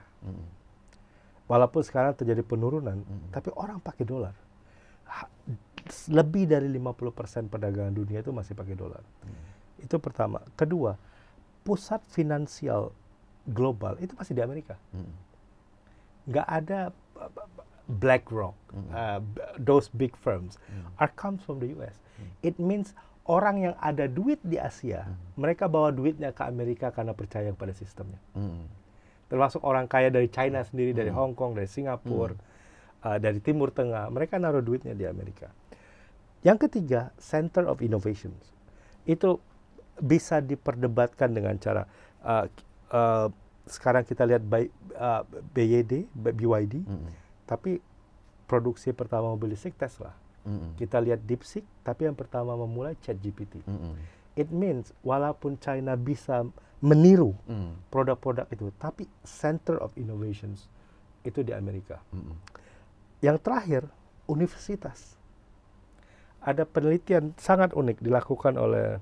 Speaker 2: Walaupun sekarang terjadi penurunan, tapi orang pakai dolar. Lebih dari 50% perdagangan dunia itu masih pakai dolar. Itu pertama. Kedua, pusat finansial global itu masih di Amerika. Nggak ada BlackRock, those big firms are comes from the US. It means orang yang ada duit di Asia, mereka bawa duitnya ke Amerika karena percaya pada sistemnya. Termasuk orang kaya dari China sendiri, dari Hong Kong, dari Singapura, dari Timur Tengah, mereka naruh duitnya di Amerika. Yang ketiga, Center of Innovations. Itu bisa diperdebatkan dengan cara, sekarang kita lihat BYD, tapi produksi pertama mobil listrik Tesla. Kita lihat DeepSeek, tapi yang pertama memulai ChatGPT. It means walaupun China bisa meniru produk-produk itu, tapi Center of Innovations itu di Amerika. Yang terakhir, universitas. Ada penelitian sangat unik dilakukan oleh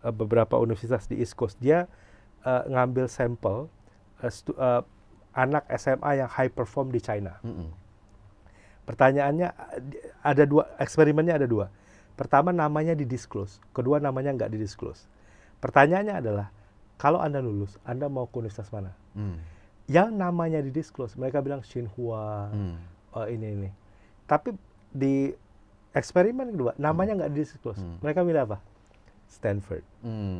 Speaker 2: beberapa universitas di East Coast. Dia ngambil sampel anak SMA yang high perform di China. Pertanyaannya ada dua, eksperimennya ada dua. Pertama, namanya didisclose. Kedua, namanya nggak didisclose. Pertanyaannya adalah, kalau Anda lulus, Anda mau ke universitas mana? Yang namanya didisclose, mereka bilang Tsinghua, ini. Tapi di eksperimen kedua, namanya nggak didisclose. Mereka bilang apa? Stanford,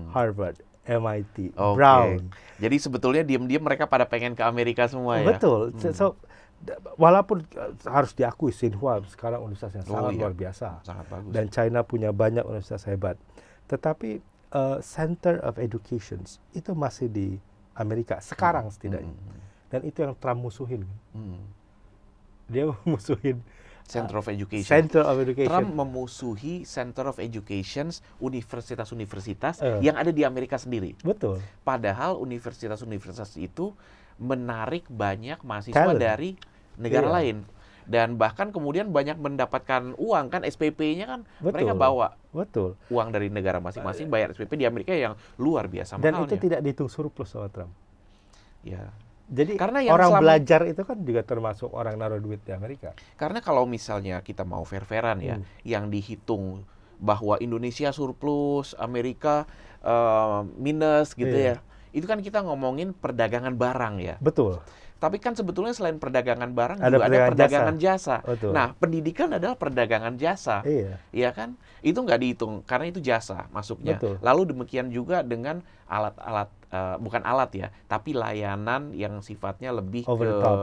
Speaker 2: Harvard, MIT, Brown.
Speaker 1: Jadi sebetulnya diam-diam mereka pada pengen ke Amerika semua ya?
Speaker 2: Betul. So, walaupun harus diakui Tsinghua sekarang universitas yang sangat luar biasa.
Speaker 1: Sangat bagus.
Speaker 2: Dan China punya banyak universitas hebat. Tetapi Center of Education itu masih di Amerika sekarang setidaknya. Dan itu yang Trump musuhin. Dia musuhin
Speaker 1: Center of Education.
Speaker 2: Center of Education.
Speaker 1: Trump memusuhi Center of Education, universitas-universitas yang ada di Amerika sendiri.
Speaker 2: Betul.
Speaker 1: Padahal universitas-universitas itu menarik banyak mahasiswa dari negara lain. Dan bahkan kemudian banyak mendapatkan uang kan, SPP-nya kan mereka bawa uang dari negara masing-masing, bayar SPP di Amerika yang luar biasa mahalnya.
Speaker 2: Dan itu tidak dihitung surplus sama Trump.
Speaker 1: Ya.
Speaker 2: Jadi
Speaker 1: karena
Speaker 2: orang belajar itu kan juga termasuk orang naruh duit di Amerika.
Speaker 1: Karena kalau misalnya kita mau fair-fairan ya, yang dihitung bahwa Indonesia surplus, Amerika minus gitu ya. Itu kan kita ngomongin perdagangan barang ya.
Speaker 2: Betul.
Speaker 1: Tapi kan sebetulnya selain perdagangan barang juga ada perdagangan jasa. Nah, pendidikan adalah perdagangan jasa. Iya kan? Itu nggak dihitung karena itu jasa masuknya. Lalu demikian juga dengan alat-alat bukan alat ya, tapi layanan yang sifatnya lebih
Speaker 2: Over
Speaker 1: ke
Speaker 2: the top.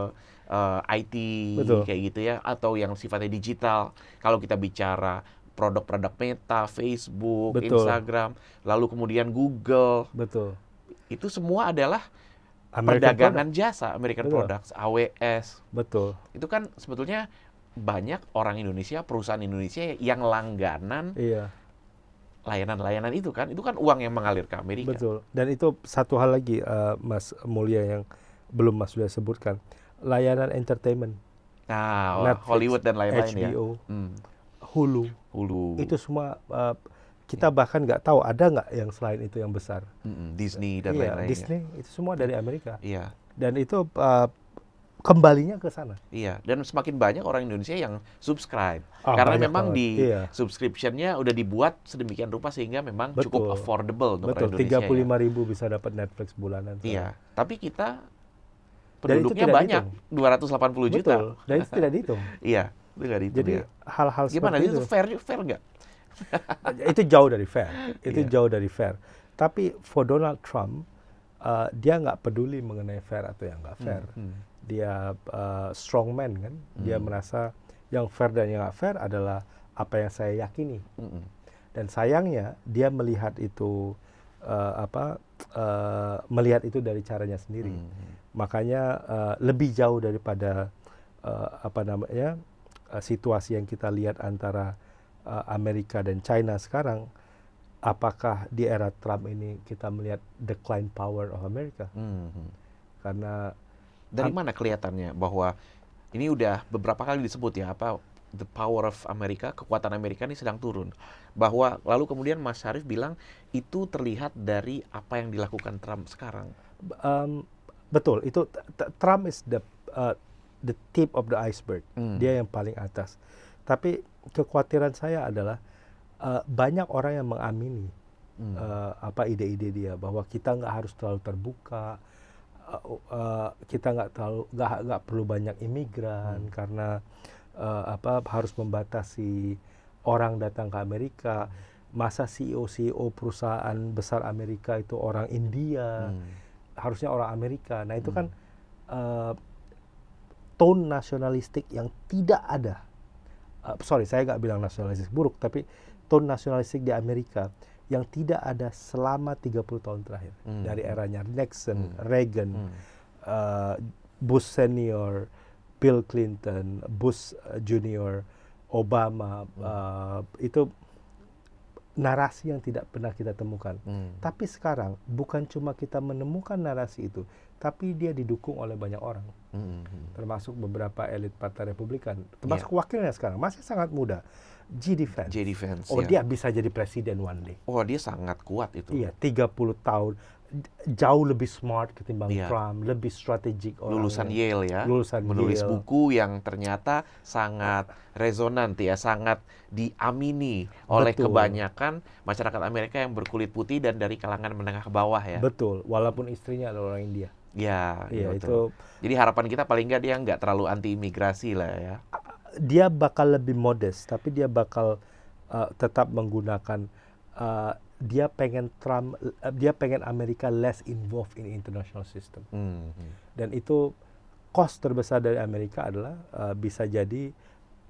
Speaker 1: IT
Speaker 2: Betul.
Speaker 1: kayak gitu ya, atau yang sifatnya digital. Kalau kita bicara produk-produk Meta, Facebook,
Speaker 2: Betul.
Speaker 1: Instagram, lalu kemudian Google,
Speaker 2: Betul.
Speaker 1: itu semua adalah
Speaker 2: American
Speaker 1: perdagangan
Speaker 2: product.
Speaker 1: jasa, American
Speaker 2: Betul.
Speaker 1: Products, AWS.
Speaker 2: Betul.
Speaker 1: Itu kan sebetulnya banyak orang Indonesia, perusahaan Indonesia yang langganan
Speaker 2: Iya.
Speaker 1: layanan-layanan itu kan uang yang mengalir ke Amerika.
Speaker 2: Betul. Dan itu satu hal lagi, Mas Mulya, yang belum Mas sudah sebutkan, layanan entertainment,
Speaker 1: Nah,
Speaker 2: Netflix,
Speaker 1: Hollywood dan lain-lain ya.
Speaker 2: HBO, Hulu,
Speaker 1: Hulu,
Speaker 2: itu semua kita bahkan nggak tahu ada nggak yang selain itu yang besar.
Speaker 1: Disney dan
Speaker 2: Iya,
Speaker 1: lain-lain.
Speaker 2: Disney itu semua dari Amerika.
Speaker 1: Iya,
Speaker 2: Dan itu kembalinya ke sana.
Speaker 1: iya. Dan semakin banyak orang Indonesia yang subscribe.
Speaker 2: Ah,
Speaker 1: Karena
Speaker 2: banyak
Speaker 1: memang
Speaker 2: banget.
Speaker 1: di
Speaker 2: Iya.
Speaker 1: subscription-nya udah dibuat sedemikian rupa sehingga memang cukup
Speaker 2: Betul.
Speaker 1: affordable untuk
Speaker 2: Betul,
Speaker 1: orang Indonesia.
Speaker 2: 35.000 bisa dapat Netflix bulanan.
Speaker 1: Iya, tapi kita
Speaker 2: Dan itu
Speaker 1: penduduknya
Speaker 2: tidak
Speaker 1: banyak, 280 juta.
Speaker 2: Betul, dan itu tidak dihitung.
Speaker 1: Iya, itu nggak dihitung
Speaker 2: Jadi
Speaker 1: ya.
Speaker 2: hal-hal
Speaker 1: Gimana,
Speaker 2: seperti
Speaker 1: itu fair nggak?
Speaker 2: itu jauh dari fair. Itu
Speaker 1: Iya.
Speaker 2: jauh dari fair. Tapi for Donald Trump, dia nggak peduli mengenai fair atau yang nggak fair. Dia strongman kan. Dia merasa yang fair dan yang nggak fair adalah apa yang saya yakini. Dan sayangnya dia melihat itu melihat itu dari caranya sendiri. Makanya lebih jauh daripada situasi yang kita lihat antara Amerika dan China sekarang. Apakah di era Trump ini kita melihat decline power of America? Karena
Speaker 1: Dari mana kelihatannya bahwa ini udah beberapa kali disebut ya, the power of Amerika, kekuatan Amerika ini sedang turun. Bahwa lalu kemudian Mas Syarif bilang itu terlihat dari apa yang dilakukan Trump sekarang.
Speaker 2: betul, itu Trump is the tip of the iceberg. Dia yang paling atas. Tapi kekhawatiran saya adalah banyak orang yang mengamini ide-ide dia, bahwa kita nggak harus terlalu terbuka, kita nggak perlu banyak imigran karena harus membatasi orang datang ke Amerika. Masa CEO perusahaan besar Amerika itu orang India, harusnya orang Amerika. Nah itu kan tone nasionalistik yang tidak ada. Saya nggak bilang nasionalistik buruk, tapi tone nasionalistik di Amerika yang tidak ada selama 30 tahun terakhir. Dari eranya Nixon, Reagan, Bush senior, Bill Clinton, Bush junior, Obama, itu narasi yang tidak pernah kita temukan. Tapi sekarang bukan cuma kita menemukan narasi itu, tapi dia didukung oleh banyak orang. Termasuk beberapa elit Partai Republikan. Termasuk wakilnya sekarang, masih sangat muda. J.D. Vance. Dia bisa jadi presiden one day.
Speaker 1: Oh, dia sangat kuat itu.
Speaker 2: Iya, 30 tahun. Jauh lebih smart ketimbang Trump, lebih strategik orangnya.
Speaker 1: Lulusan Yale ya. Menulis
Speaker 2: Yale.
Speaker 1: buku yang ternyata sangat resonan ya, sangat diamini oleh kebanyakan masyarakat Amerika yang berkulit putih dan dari kalangan menengah ke bawah ya.
Speaker 2: Betul, walaupun istrinya adalah orang India.
Speaker 1: Iya,
Speaker 2: itu.
Speaker 1: Jadi harapan kita paling nggak dia nggak terlalu anti imigrasi lah ya.
Speaker 2: Dia bakal lebih modest, tapi dia bakal tetap menggunakan dia pengen Amerika less involved in international system. Dan itu cost terbesar dari Amerika adalah bisa jadi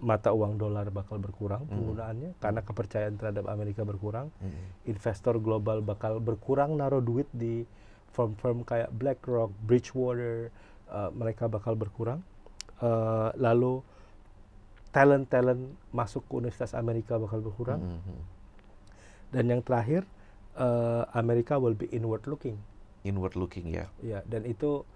Speaker 2: mata uang dolar bakal berkurang penggunaannya karena kepercayaan terhadap Amerika berkurang. Investor global bakal berkurang naruh duit di firm-firm kayak BlackRock, Bridgewater, mereka bakal berkurang. Lalu talent masuk ke Universitas Amerika bakal berkurang. Dan yang terakhir, Amerika will be inward looking.
Speaker 1: Inward looking ya.
Speaker 2: Ya, dan itu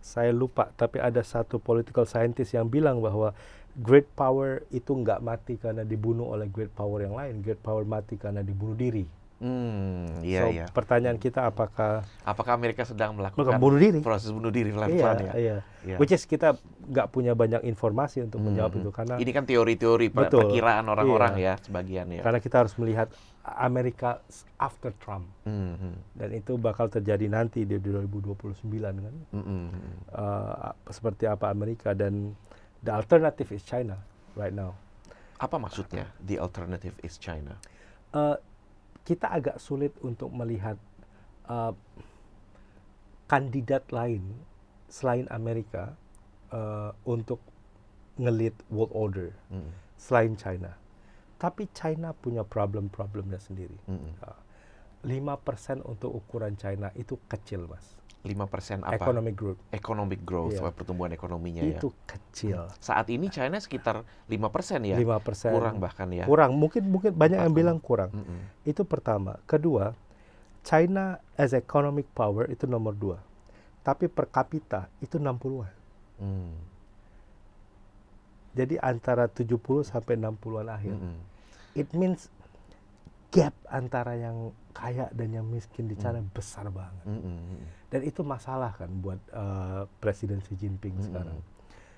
Speaker 2: saya lupa, tapi ada satu political scientist yang bilang bahwa great power itu nggak mati karena dibunuh oleh great power yang lain. Great power mati karena dibunuh diri.
Speaker 1: Iya.
Speaker 2: Pertanyaan kita apakah
Speaker 1: Amerika sedang melakukan
Speaker 2: bunuh diri?
Speaker 1: Proses bunuh diri pelan-pelan ya?
Speaker 2: Iya. Which is kita nggak punya banyak informasi untuk menjawab itu karena
Speaker 1: ini kan teori-teori perkiraan orang-orang ya sebagian ya.
Speaker 2: Karena kita harus melihat Amerika after Trump dan itu bakal terjadi nanti di 2029 kan. Seperti apa Amerika, dan the alternative is China right now.
Speaker 1: Apa maksudnya the alternative is China?
Speaker 2: Kita agak sulit untuk melihat uh, kandidat lain selain Amerika untuk nge-lead world order selain China. Tapi China punya problem-problemnya sendiri. 5% untuk ukuran China itu kecil, Mas.
Speaker 1: 5% apa?
Speaker 2: Economic growth.
Speaker 1: Economic growth,
Speaker 2: Iya.
Speaker 1: pertumbuhan ekonominya
Speaker 2: Itu
Speaker 1: ya.
Speaker 2: kecil.
Speaker 1: Saat ini China sekitar 5% ya?
Speaker 2: 5%.
Speaker 1: Kurang bahkan ya?
Speaker 2: Kurang, mungkin banyak yang
Speaker 1: 4,
Speaker 2: bilang kurang. Itu pertama. Kedua, China as economic power itu nomor 2. Tapi per kapita itu 60-an. Jadi antara 70 sampai 60-an akhir. It means gap antara yang kaya dan yang miskin di China besar banget. Dan itu masalah kan buat Presiden Xi Jinping sekarang.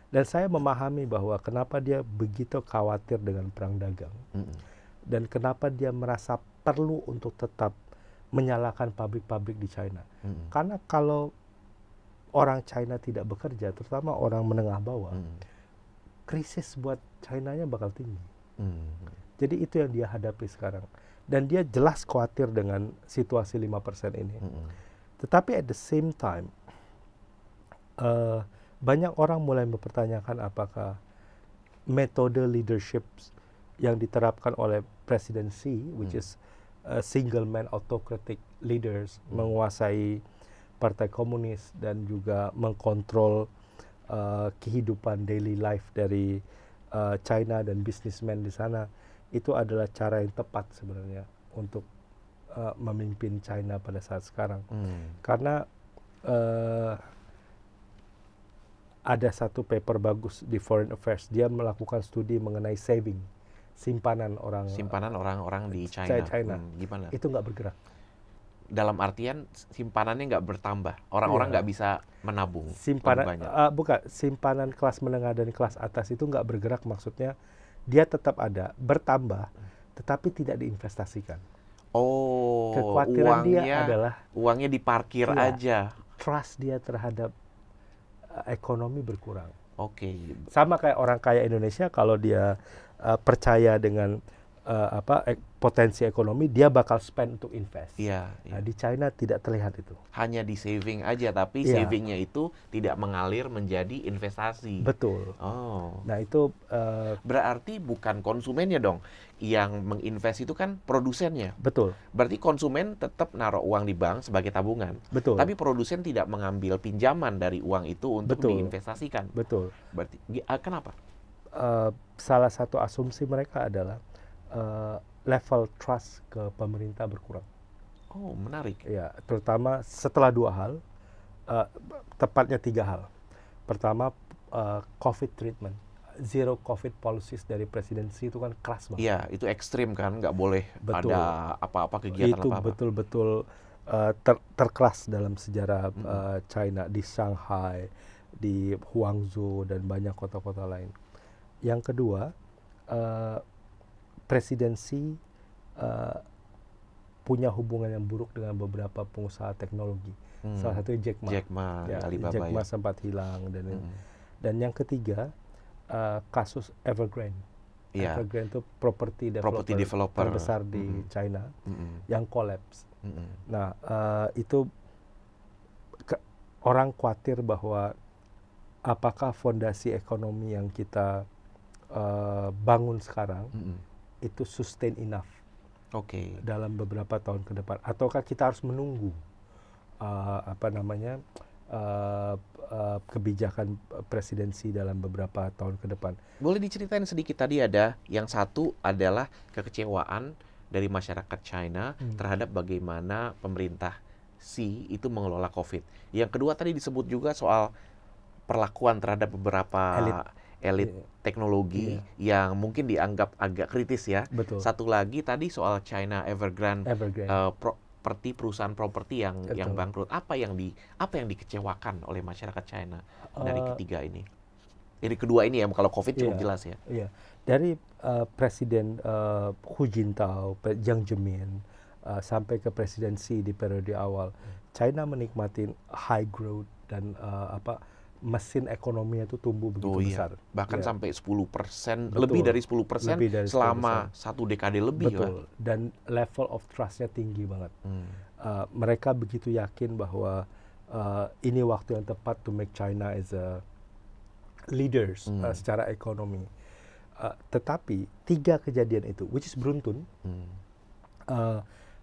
Speaker 2: Dan saya memahami bahwa kenapa dia begitu khawatir dengan perang dagang. Dan kenapa dia merasa perlu untuk tetap menyalakan pabrik-pabrik di China. Karena kalau orang China tidak bekerja, terutama orang menengah bawah, krisis buat China-nya bakal tinggi. Jadi itu yang dia hadapi sekarang. Dan dia jelas khawatir dengan situasi 5% ini. Tetapi at the same time, banyak orang mulai mempertanyakan apakah metode leadership yang diterapkan oleh Presiden Xi, which is single man autocratic leaders, menguasai partai komunis dan juga mengkontrol kehidupan daily life dari China dan businessman di sana, itu adalah cara yang tepat sebenarnya untuk memimpin China pada saat sekarang. Karena ada satu paper bagus di Foreign Affairs, dia melakukan studi mengenai simpanan orang
Speaker 1: di China. Gimana?
Speaker 2: Itu nggak bergerak.
Speaker 1: Dalam artian simpanannya nggak bertambah, orang-orang nggak bisa menabung.
Speaker 2: Simpanan kelas menengah dan kelas atas itu nggak bergerak, maksudnya dia tetap ada, bertambah, tetapi tidak diinvestasikan. Kekhawatiran dia adalah
Speaker 1: uangnya diparkir aja.
Speaker 2: Trust dia terhadap ekonomi berkurang.
Speaker 1: Sama
Speaker 2: kayak orang kaya Indonesia, kalau dia percaya dengan potensi ekonomi, dia bakal spend untuk invest. Nah, di China tidak terlihat itu.
Speaker 1: Hanya di saving aja, tapi savingnya itu tidak mengalir menjadi investasi.
Speaker 2: Betul. Nah itu
Speaker 1: berarti bukan konsumennya dong yang menginvest, itu kan produsennya.
Speaker 2: Betul.
Speaker 1: Berarti konsumen tetap naruh uang di bank sebagai tabungan.
Speaker 2: Betul.
Speaker 1: Tapi produsen tidak mengambil pinjaman dari uang itu untuk diinvestasikan.
Speaker 2: Betul.
Speaker 1: Berarti kenapa?
Speaker 2: Salah satu asumsi mereka adalah level trust ke pemerintah berkurang.
Speaker 1: Menarik.
Speaker 2: Ya, terutama setelah 2 hal, tepatnya 3 hal. Pertama, COVID treatment. Zero COVID policies dari Presiden Xi itu kan keras banget.
Speaker 1: Iya, itu ekstrim kan, nggak boleh ada apa-apa kegiatan
Speaker 2: itu
Speaker 1: apa-apa.
Speaker 2: Itu betul-betul terkeras dalam sejarah China, di Shanghai, di Guangzhou, dan banyak kota-kota lain. Yang kedua, Presiden Xi punya hubungan yang buruk dengan beberapa pengusaha teknologi. Salah satunya Jack Ma.
Speaker 1: Alibaba.
Speaker 2: Jack Ma sempat hilang. Dan yang ketiga, kasus Evergrande. Evergrande itu property developer terbesar di China yang collapse. Nah, itu orang khawatir bahwa apakah fondasi ekonomi yang kita bangun sekarang itu sustain enough dalam beberapa tahun ke depan, ataukah kita harus menunggu kebijakan presidensi dalam beberapa tahun ke depan.
Speaker 1: Boleh diceritain sedikit, tadi ada yang satu adalah kekecewaan dari masyarakat China terhadap bagaimana pemerintah Xi itu mengelola COVID. Yang kedua tadi disebut juga soal perlakuan terhadap beberapa elit teknologi yang mungkin dianggap agak kritis ya.
Speaker 2: Betul.
Speaker 1: Satu lagi tadi soal China Evergrande. Perusahaan properti yang bangkrut. Apa yang dikecewakan oleh masyarakat China dari ketiga ini? Dari kedua ini ya, kalau COVID cukup jelas ya.
Speaker 2: Iya. Dari Presiden Hu Jintao, Jiang Zemin, sampai ke Presiden Xi di periode awal, China menikmati high growth dan mesin ekonominya itu tumbuh begitu besar.
Speaker 1: Bahkan sampai 10%, lebih dari 10% selama 1 dekade lebih.
Speaker 2: Betul. Dan level of trust-nya tinggi banget. Mereka begitu yakin bahwa ini waktu yang tepat to make China as a leaders secara ekonomi. Tetapi 3 kejadian itu, which is beruntun,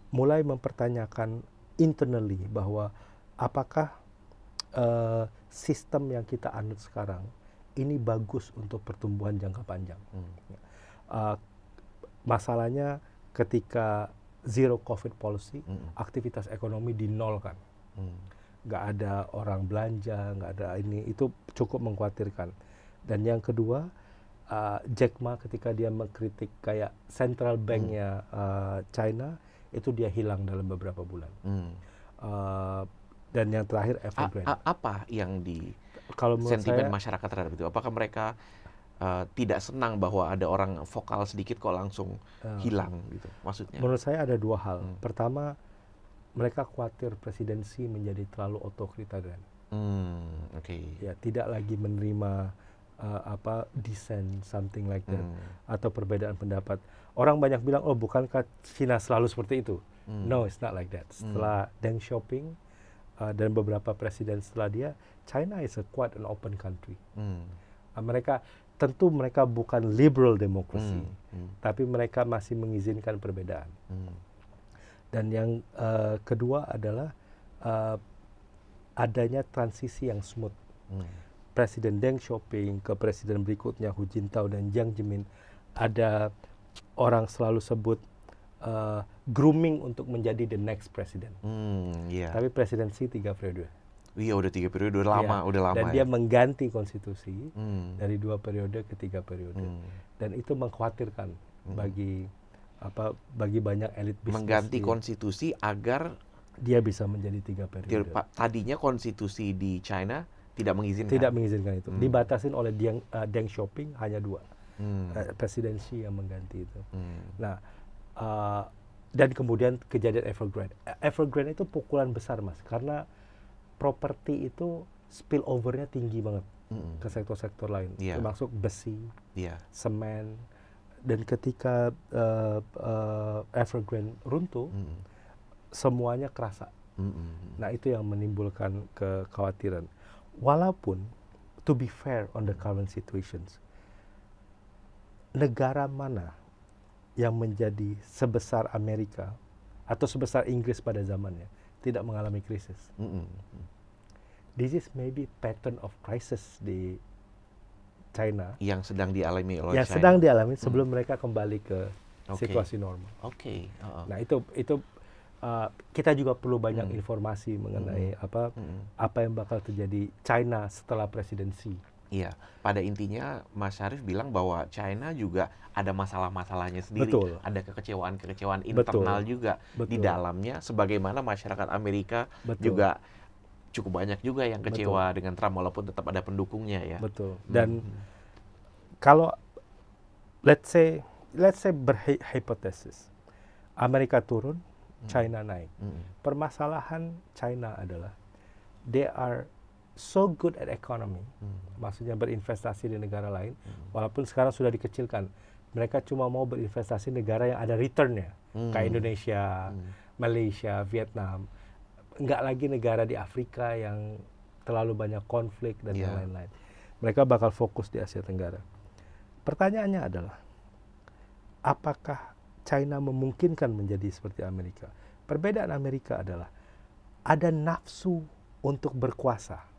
Speaker 2: mulai mempertanyakan internally bahwa apakah sistem yang kita anut sekarang ini bagus untuk pertumbuhan jangka panjang. Masalahnya ketika zero COVID policy, aktivitas ekonomi dinolkan. Nggak ada orang belanja, nggak ada ini, itu cukup mengkhawatirkan. Dan yang kedua, Jack Ma ketika dia mengkritik kayak central banknya China, itu dia hilang dalam beberapa bulan. Dan yang terakhir Evergrande.
Speaker 1: Apa yang
Speaker 2: Kalau menurut
Speaker 1: sentimen
Speaker 2: saya,
Speaker 1: masyarakat terhadap itu? Apakah mereka tidak senang bahwa ada orang vokal sedikit kok langsung hilang gitu? Maksudnya?
Speaker 2: menurut saya ada 2 hal. Pertama, mereka khawatir presidensi menjadi terlalu otoritarian. Ya, tidak lagi menerima dissent, something like that, atau perbedaan pendapat. Orang banyak bilang, oh bukankah China selalu seperti itu? No, it's not like that. Setelah Deng Xiaoping dan beberapa presiden setelah dia, China is a quite an open country. Tentu mereka bukan liberal democracy, tapi mereka masih mengizinkan perbedaan. Dan yang kedua adalah adanya transisi yang smooth. Presiden Deng Xiaoping ke presiden berikutnya Hu Jintao dan Jiang Zemin, ada orang selalu sebut grooming untuk menjadi the next president. Tapi presidensi 3 periode.
Speaker 1: Iya, udah 3 periode, udah lama.
Speaker 2: Dan dia mengganti konstitusi dari 2 periode ke 3 periode. Dan itu mengkhawatirkan bagi banyak elit bisnis.
Speaker 1: Mengganti konstitusi agar
Speaker 2: dia bisa menjadi 3 periode.
Speaker 1: Tadinya konstitusi di China tidak mengizinkan.
Speaker 2: Tidak mengizinkan itu. Dibatasin oleh Deng Xiaoping hanya 2. Presidensi yang mengganti itu. Nah, dan kemudian kejadian Evergrande. Evergrande itu pukulan besar, Mas, karena properti itu spillover-nya tinggi banget ke sektor-sektor lain, termasuk besi, semen, dan ketika Evergrande runtuh, semuanya kerasa. Nah, itu yang menimbulkan kekhawatiran. Walaupun, to be fair on the current situations, negara mana yang menjadi sebesar Amerika atau sebesar Inggris pada zamannya tidak mengalami krisis. This is maybe pattern of crisis di China
Speaker 1: yang sedang dialami oleh
Speaker 2: yang
Speaker 1: China.
Speaker 2: sedang dialami sebelum mereka kembali ke situasi normal. Nah, itu kita juga perlu banyak informasi mengenai apa yang bakal terjadi China setelah presidensi.
Speaker 1: Iya, pada intinya Mas Syarif bilang bahwa China juga ada masalah-masalahnya sendiri.
Speaker 2: Betul.
Speaker 1: Ada kekecewaan internal juga di dalamnya, sebagaimana masyarakat Amerika juga cukup banyak juga yang kecewa dengan Trump walaupun tetap ada pendukungnya ya.
Speaker 2: Betul. Dan kalau let's say berhipotesis Amerika turun, China naik. Permasalahan China adalah they are so good at economy, maksudnya berinvestasi di negara lain, walaupun sekarang sudah dikecilkan. Mereka cuma mau berinvestasi negara yang ada return-nya, kayak Indonesia, Malaysia, Vietnam. Enggak lagi negara di Afrika yang terlalu banyak konflik dan yang lain-lain. Mereka bakal fokus di Asia Tenggara. Pertanyaannya adalah, apakah China memungkinkan menjadi seperti Amerika? Perbedaan Amerika adalah ada nafsu untuk berkuasa.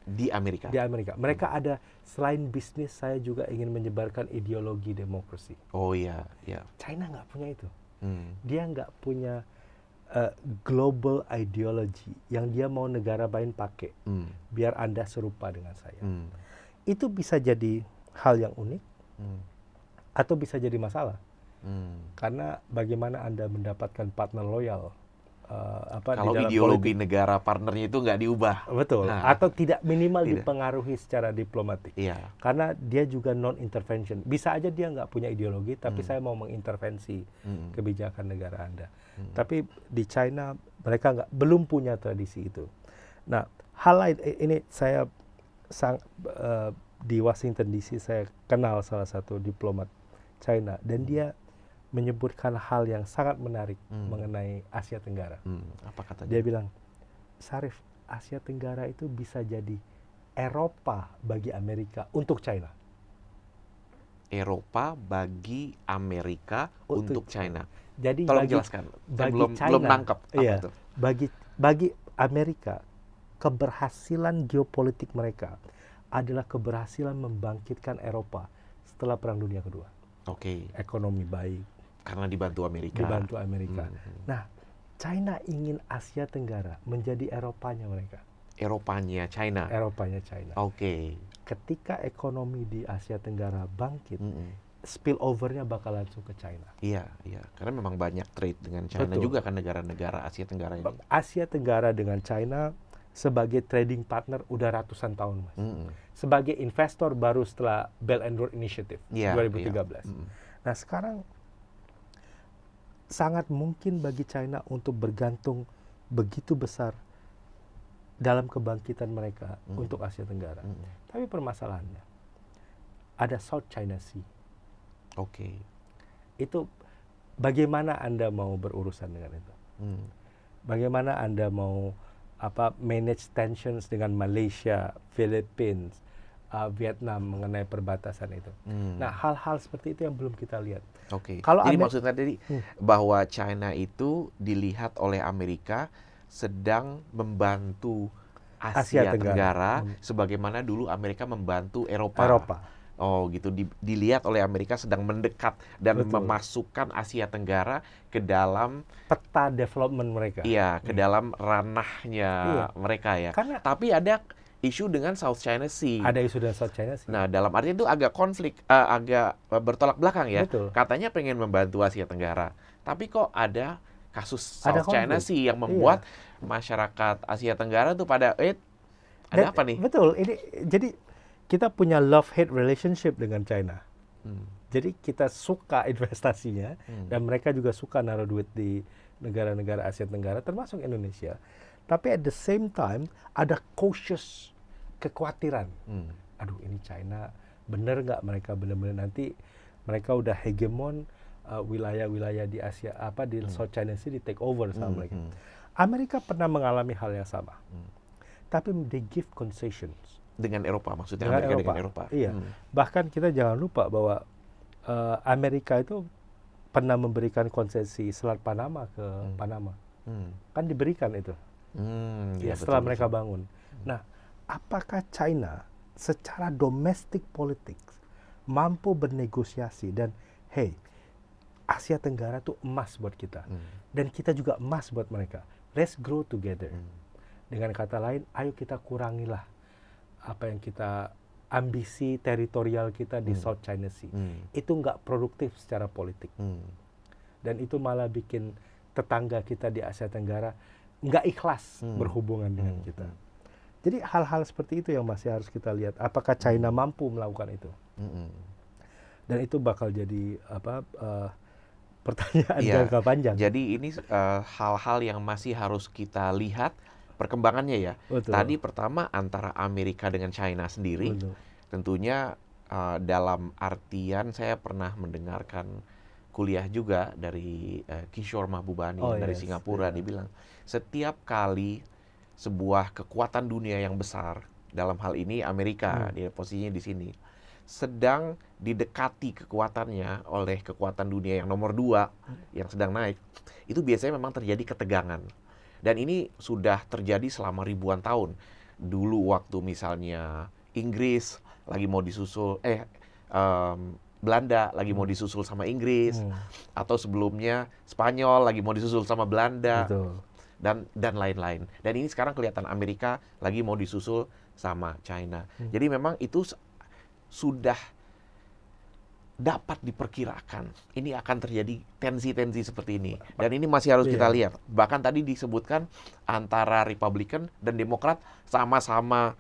Speaker 1: Di Amerika.
Speaker 2: Mereka ada, selain bisnis, saya juga ingin menyebarkan ideologi demokrasi.
Speaker 1: Oh iya.
Speaker 2: China nggak punya itu. Dia nggak punya global ideology yang dia mau negara lain pakai. Biar Anda serupa dengan saya. Itu bisa jadi hal yang unik atau bisa jadi masalah. Karena bagaimana Anda mendapatkan partner loyal
Speaker 1: kalau ideologi politik negara partnernya itu nggak diubah.
Speaker 2: Betul. Atau tidak minimal dipengaruhi secara diplomatik. Karena dia juga non-intervention. Bisa aja dia nggak punya ideologi, tapi saya mau mengintervensi kebijakan negara Anda. Tapi di China mereka belum punya tradisi itu. Nah, hal lain ini saya di Washington DC saya kenal salah satu diplomat China dan dia menyebutkan hal yang sangat menarik mengenai Asia Tenggara.
Speaker 1: Apa katanya?
Speaker 2: Dia bilang, Syarif, Asia Tenggara itu bisa jadi Eropa bagi Amerika untuk China.
Speaker 1: Eropa bagi Amerika untuk China.
Speaker 2: Jadi
Speaker 1: Tolong jelaskan. Saya belum nangkep apa itu.
Speaker 2: Bagi Amerika, keberhasilan geopolitik mereka adalah keberhasilan membangkitkan Eropa setelah Perang Dunia Kedua.
Speaker 1: Oke.
Speaker 2: Ekonomi baik.
Speaker 1: Karena dibantu Amerika. Nah,
Speaker 2: China ingin Asia Tenggara menjadi Eropanya mereka.
Speaker 1: Eropanya China. Oke.
Speaker 2: Ketika ekonomi di Asia Tenggara bangkit, spillover-nya bakal langsung ke China.
Speaker 1: Iya. Karena memang banyak trade dengan China juga kan negara-negara Asia Tenggara ini.
Speaker 2: Asia Tenggara dengan China sebagai trading partner udah ratusan tahun, Mas. Sebagai investor baru setelah Belt and Road Initiative 2013. Nah, sekarang sangat mungkin bagi China untuk bergantung begitu besar dalam kebangkitan mereka untuk Asia Tenggara. Tapi permasalahannya, ada South China Sea.
Speaker 1: Oke.
Speaker 2: Itu bagaimana Anda mau berurusan dengan itu? Bagaimana Anda mau manage tensions dengan Malaysia, Philippines, Vietnam mengenai perbatasan itu? Nah, hal-hal seperti itu yang belum kita lihat.
Speaker 1: Oke. Jadi maksudnya tadi bahwa China itu dilihat oleh Amerika sedang membantu Asia Tenggara sebagaimana dulu Amerika membantu Eropa. Oh gitu, dilihat oleh Amerika sedang mendekat dan memasukkan Asia Tenggara ke dalam
Speaker 2: peta development mereka.
Speaker 1: Iya, ke dalam ranahnya mereka ya. Tapi ada isu dengan South China Sea.
Speaker 2: Ada isu dengan South China Sea.
Speaker 1: Nah, dalam arti itu agak konflik, agak bertolak belakang ya.
Speaker 2: Betul.
Speaker 1: Katanya pengen membantu Asia Tenggara, tapi kok ada kasus South China Sea yang membuat masyarakat Asia Tenggara tuh pada ada apa nih?
Speaker 2: Betul. Jadi kita punya love-hate relationship dengan China. Jadi kita suka investasinya dan mereka juga suka naruh duit di negara-negara Asia Tenggara termasuk Indonesia. Tapi at the same time ada cautious kekhawatiran. Aduh, ini China bener nggak mereka benar-benar nanti mereka udah hegemon wilayah-wilayah di Asia di South China Sea di take over sama mereka. Amerika pernah mengalami hal yang sama. Tapi they give concessions.
Speaker 1: Dengan Eropa, maksudnya Amerika dengan Eropa.
Speaker 2: Iya. Bahkan kita jangan lupa bahwa Amerika itu pernah memberikan konsesi Selat Panama ke Panama. Kan diberikan itu. Setelah mereka bangun. Nah, apakah China secara domestic politics mampu bernegosiasi dan Asia Tenggara tuh emas buat kita. Dan kita juga emas buat mereka. Let's grow together. Dengan kata lain, ayo kita kurangilah apa yang kita ambisi teritorial kita di South China Sea. Itu nggak produktif secara politik. Dan itu malah bikin tetangga kita di Asia Tenggara nggak ikhlas berhubungan dengan kita. Jadi hal-hal seperti itu yang masih harus kita lihat. Apakah China mampu melakukan itu? Dan itu bakal jadi pertanyaan jangka panjang.
Speaker 1: Jadi ini hal-hal yang masih harus kita lihat perkembangannya ya.
Speaker 2: Betul.
Speaker 1: Tadi pertama antara Amerika dengan China sendiri.
Speaker 2: Betul.
Speaker 1: Tentunya dalam artian saya pernah mendengarkan kuliah juga dari Kishore Mahbubani dari Singapura. Dia bilang setiap kali sebuah kekuatan dunia yang besar, dalam hal ini Amerika, dia posisinya di sini, sedang didekati kekuatannya oleh kekuatan dunia yang nomor 2 yang sedang naik, itu biasanya memang terjadi ketegangan. Dan ini sudah terjadi selama ribuan tahun. Dulu waktu misalnya Inggris lagi mau disusul, Belanda lagi mau disusul sama Inggris, atau sebelumnya Spanyol lagi mau disusul sama Belanda, dan lain-lain. Dan ini sekarang kelihatan Amerika lagi mau disusul sama China. Jadi memang itu sudah dapat diperkirakan ini akan terjadi tensi-tensi seperti ini. Dan ini masih harus kita lihat. Bahkan tadi disebutkan antara Republikan dan Demokrat sama-sama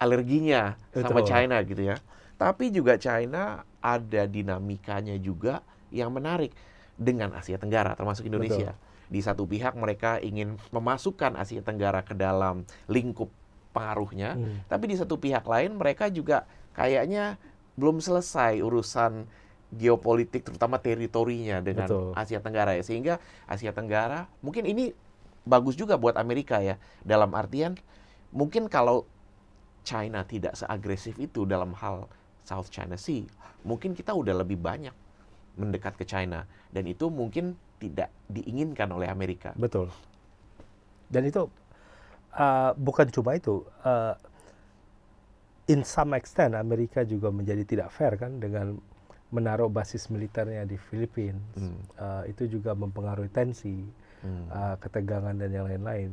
Speaker 1: alerginya sama China gitu ya. Tapi juga China ada dinamikanya juga yang menarik dengan Asia Tenggara, termasuk Indonesia. Di satu pihak mereka ingin memasukkan Asia Tenggara ke dalam lingkup pengaruhnya, tapi di satu pihak lain mereka juga kayaknya belum selesai urusan geopolitik terutama teritorinya dengan
Speaker 2: Betul.
Speaker 1: Asia Tenggara ya. Sehingga Asia Tenggara mungkin ini bagus juga buat Amerika ya. Dalam artian mungkin kalau China tidak seagresif itu dalam hal South China Sea, mungkin kita udah lebih banyak mendekat ke China dan itu mungkin tidak diinginkan oleh Amerika.
Speaker 2: Betul. Dan itu bukan cuma itu. In some extent Amerika juga menjadi tidak fair kan dengan menaruh basis militernya di Filipina. Itu juga mempengaruhi tensi, ketegangan dan yang lain-lain.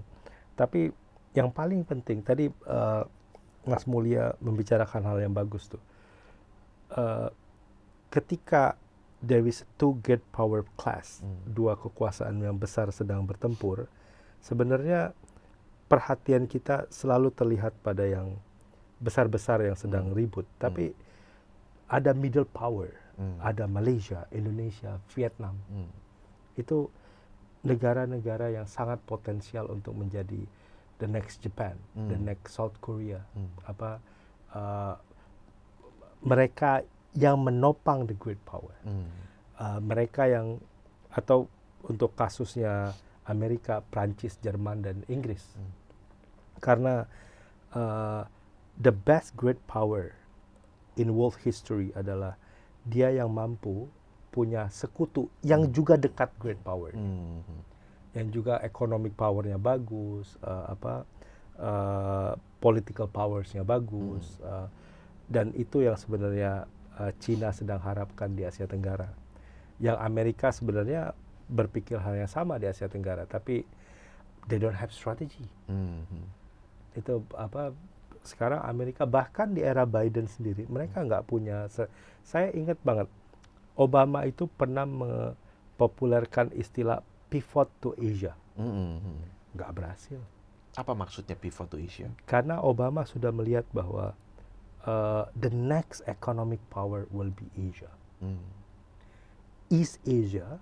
Speaker 2: Tapi yang paling penting tadi Mas Mulia membicarakan hal yang bagus tuh. Ketika there is two great power class, dua kekuasaan yang besar sedang bertempur, sebenarnya perhatian kita selalu terlihat pada yang besar-besar yang sedang ribut. Tapi ada middle power, ada Malaysia, Indonesia, Vietnam. Itu negara-negara yang sangat potensial untuk menjadi the next Japan, the next South Korea. Mereka yang menopang the great power. Mereka yang, atau untuk kasusnya Amerika, Prancis, Jerman, dan Inggris. Karena the best great power in world history adalah dia yang mampu punya sekutu yang juga dekat great power. Yang juga economic powernya bagus, political powersnya bagus. Dan itu yang sebenarnya China sedang harapkan di Asia Tenggara. Yang Amerika sebenarnya berpikir hal yang sama di Asia Tenggara, tapi they don't have strategy. Itu sekarang Amerika bahkan di era Biden sendiri mereka nggak punya. Saya ingat banget Obama itu pernah mempopulerkan istilah pivot to Asia. Nggak berhasil.
Speaker 1: Apa maksudnya pivot to Asia?
Speaker 2: Karena Obama sudah melihat bahwa the next economic power will be Asia. East Asia,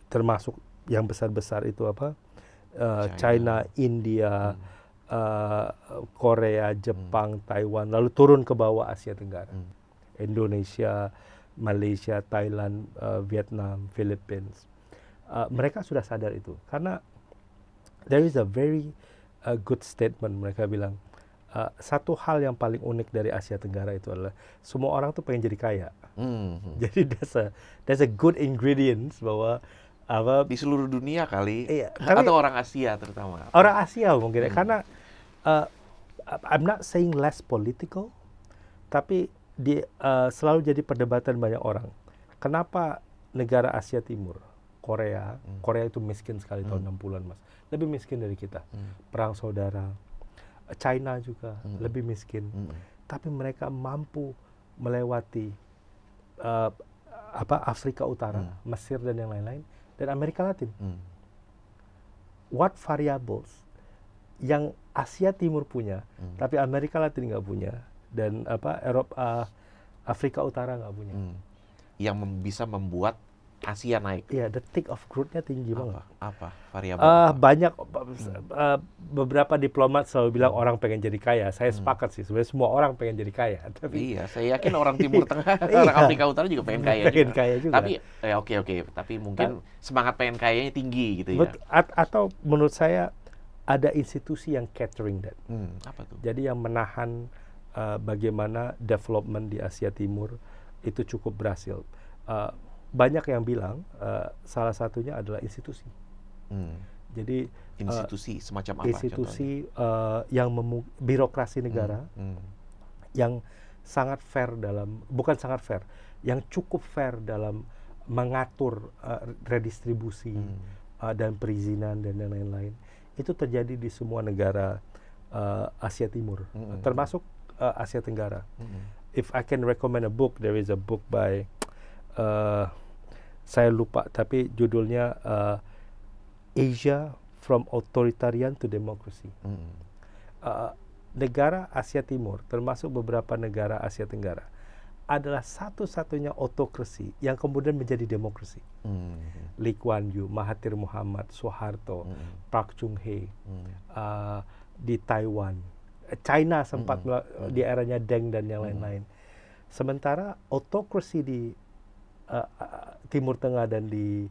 Speaker 2: termasuk yang besar-besar itu China, India, Korea, Jepang, Taiwan, lalu turun ke bawah Asia Tenggara. Indonesia, Malaysia, Thailand, Vietnam, Philippines. Mereka sudah sadar itu. Karena there is a very good statement, mereka bilang, satu hal yang paling unik dari Asia Tenggara itu adalah semua orang tuh pengen jadi kaya. Jadi there's a good ingredients bahwa
Speaker 1: di seluruh dunia kali,
Speaker 2: iya,
Speaker 1: atau orang Asia terutama.
Speaker 2: Orang Asia mungkin karena I'm not saying less political, tapi selalu jadi perdebatan banyak orang. Kenapa negara Asia Timur, Korea itu miskin sekali tahun 60-an, Mas. Lebih miskin dari kita. Perang saudara. China juga lebih miskin. Tapi mereka mampu melewati Afrika Utara, Mesir dan yang lain-lain, dan Amerika Latin. What variables yang Asia Timur punya, tapi Amerika Latin nggak punya, dan Eropa, Afrika Utara nggak punya.
Speaker 1: Yang bisa membuat Asia naik.
Speaker 2: Iya, the tick of growth-nya tinggi banget.
Speaker 1: Apa variabel?
Speaker 2: Banyak beberapa diplomat selalu bilang orang pengen jadi kaya. Saya sepakat sih, sebenarnya semua orang pengen jadi kaya. Tapi
Speaker 1: iya, saya yakin orang Timur Tengah, orang Afrika Utara juga pengen kaya.
Speaker 2: Kaya juga.
Speaker 1: Tapi oke. Tapi mungkin semangat pengen kayanya tinggi gitu ya.
Speaker 2: Atau menurut saya ada institusi yang catering that.
Speaker 1: Apa tuh?
Speaker 2: Jadi yang menahan bagaimana development di Asia Timur itu cukup berhasil. Banyak yang bilang salah satunya adalah institusi. Jadi
Speaker 1: institusi semacam apa?
Speaker 2: Institusi yang birokrasi negara yang sangat fair bukan sangat fair, yang cukup fair dalam mengatur redistribusi dan perizinan dan lain-lain. Itu terjadi di semua negara Asia Timur, termasuk Asia Tenggara. If I can recommend a book, there is a book by saya lupa, tapi judulnya Asia from Authoritarian to Democracy. Negara Asia Timur, termasuk beberapa negara Asia Tenggara, adalah satu-satunya autokrasi yang kemudian menjadi demokrasi. Lee Kuan Yew, Mahathir Mohamad, Soeharto, Park Chung-hee, di Taiwan, China sempat di eranya Deng dan yang lain-lain. Sementara autokrasi di Timur Tengah dan di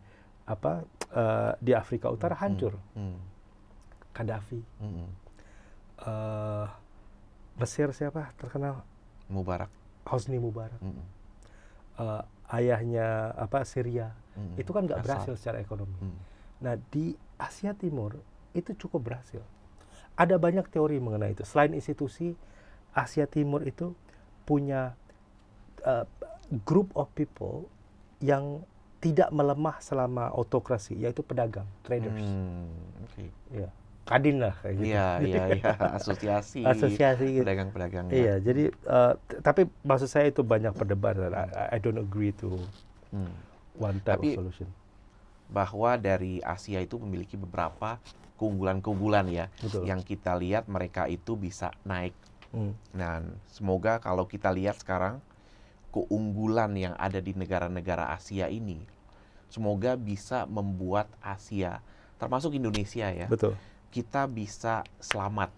Speaker 2: di Afrika Utara hancur. Gaddafi, eh, Mesir siapa terkenal?
Speaker 1: Mubarak.
Speaker 2: Hosni Mubarak. Ayahnya Syria. Itu kan nggak
Speaker 1: Assad.
Speaker 2: berhasil secara ekonomi. Nah, di Asia Timur itu cukup berhasil. Ada banyak teori mengenai itu. Selain institusi, Asia Timur itu punya group of people yang tidak melemah selama autokrasi, yaitu pedagang, traders.
Speaker 1: Oke.
Speaker 2: Ya, Kadin lah kayak gitu.
Speaker 1: Iya. Asosiasi
Speaker 2: Asosiasi.
Speaker 1: pedagang-pedagang.
Speaker 2: Iya, jadi tapi maksud saya itu banyak perdebatan. I don't agree to one type of solution.
Speaker 1: Bahwa dari Asia itu memiliki beberapa keunggulan-keunggulan ya,
Speaker 2: Betul.
Speaker 1: yang kita lihat mereka itu bisa naik. Dan semoga kalau kita lihat sekarang keunggulan yang ada di negara-negara Asia ini, semoga bisa membuat Asia, termasuk Indonesia ya,
Speaker 2: Betul.
Speaker 1: kita bisa selamat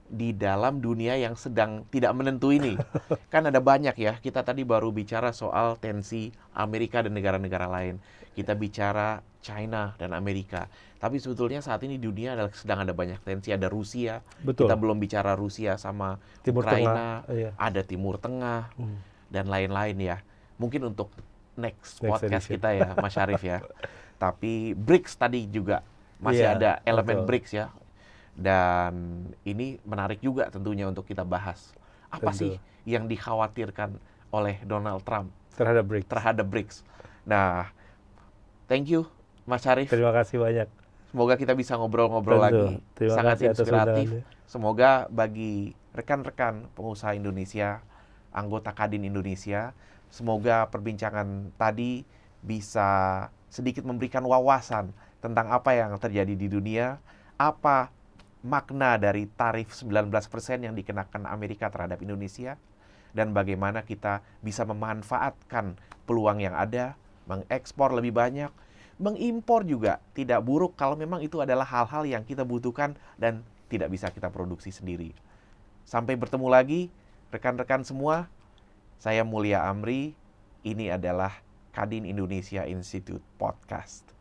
Speaker 1: di dalam dunia yang sedang tidak menentu ini. Kan ada banyak ya, kita tadi baru bicara soal tensi Amerika dan negara-negara lain. Kita bicara China dan Amerika. Tapi sebetulnya saat ini dunia sedang ada banyak tensi. Ada Rusia,
Speaker 2: Betul.
Speaker 1: kita belum bicara Rusia sama
Speaker 2: Timur
Speaker 1: Ukraina,
Speaker 2: Tengah, iya.
Speaker 1: ada Timur Tengah, dan lain-lain ya. Mungkin untuk next podcast
Speaker 2: edition
Speaker 1: kita ya, Mas Syarif ya. Tapi BRICS tadi juga masih
Speaker 2: Iya,
Speaker 1: ada elemen
Speaker 2: betul.
Speaker 1: BRICS ya. Dan ini menarik juga tentunya untuk kita bahas. Apa
Speaker 2: Tentu.
Speaker 1: sih yang dikhawatirkan oleh Donald Trump
Speaker 2: Terhadap BRICS.
Speaker 1: terhadap BRICS? Nah, thank you Mas Syarif.
Speaker 2: Terima kasih banyak.
Speaker 1: Semoga kita bisa ngobrol-ngobrol
Speaker 2: Tentu.
Speaker 1: lagi.
Speaker 2: Terima
Speaker 1: Sangat
Speaker 2: kasih atas
Speaker 1: inspiratif.
Speaker 2: undangannya.
Speaker 1: Semoga bagi rekan-rekan pengusaha Indonesia, anggota Kadin Indonesia, semoga perbincangan tadi bisa sedikit memberikan wawasan tentang apa yang terjadi di dunia, apa makna dari tarif 19% yang dikenakan Amerika terhadap Indonesia, dan bagaimana kita bisa memanfaatkan peluang yang ada, mengekspor lebih banyak, mengimpor juga tidak buruk kalau memang itu adalah hal-hal yang kita butuhkan dan tidak bisa kita produksi sendiri. Sampai bertemu lagi, rekan-rekan semua. Saya Mulia Amri, ini adalah Kadin Indonesia Institute Podcast.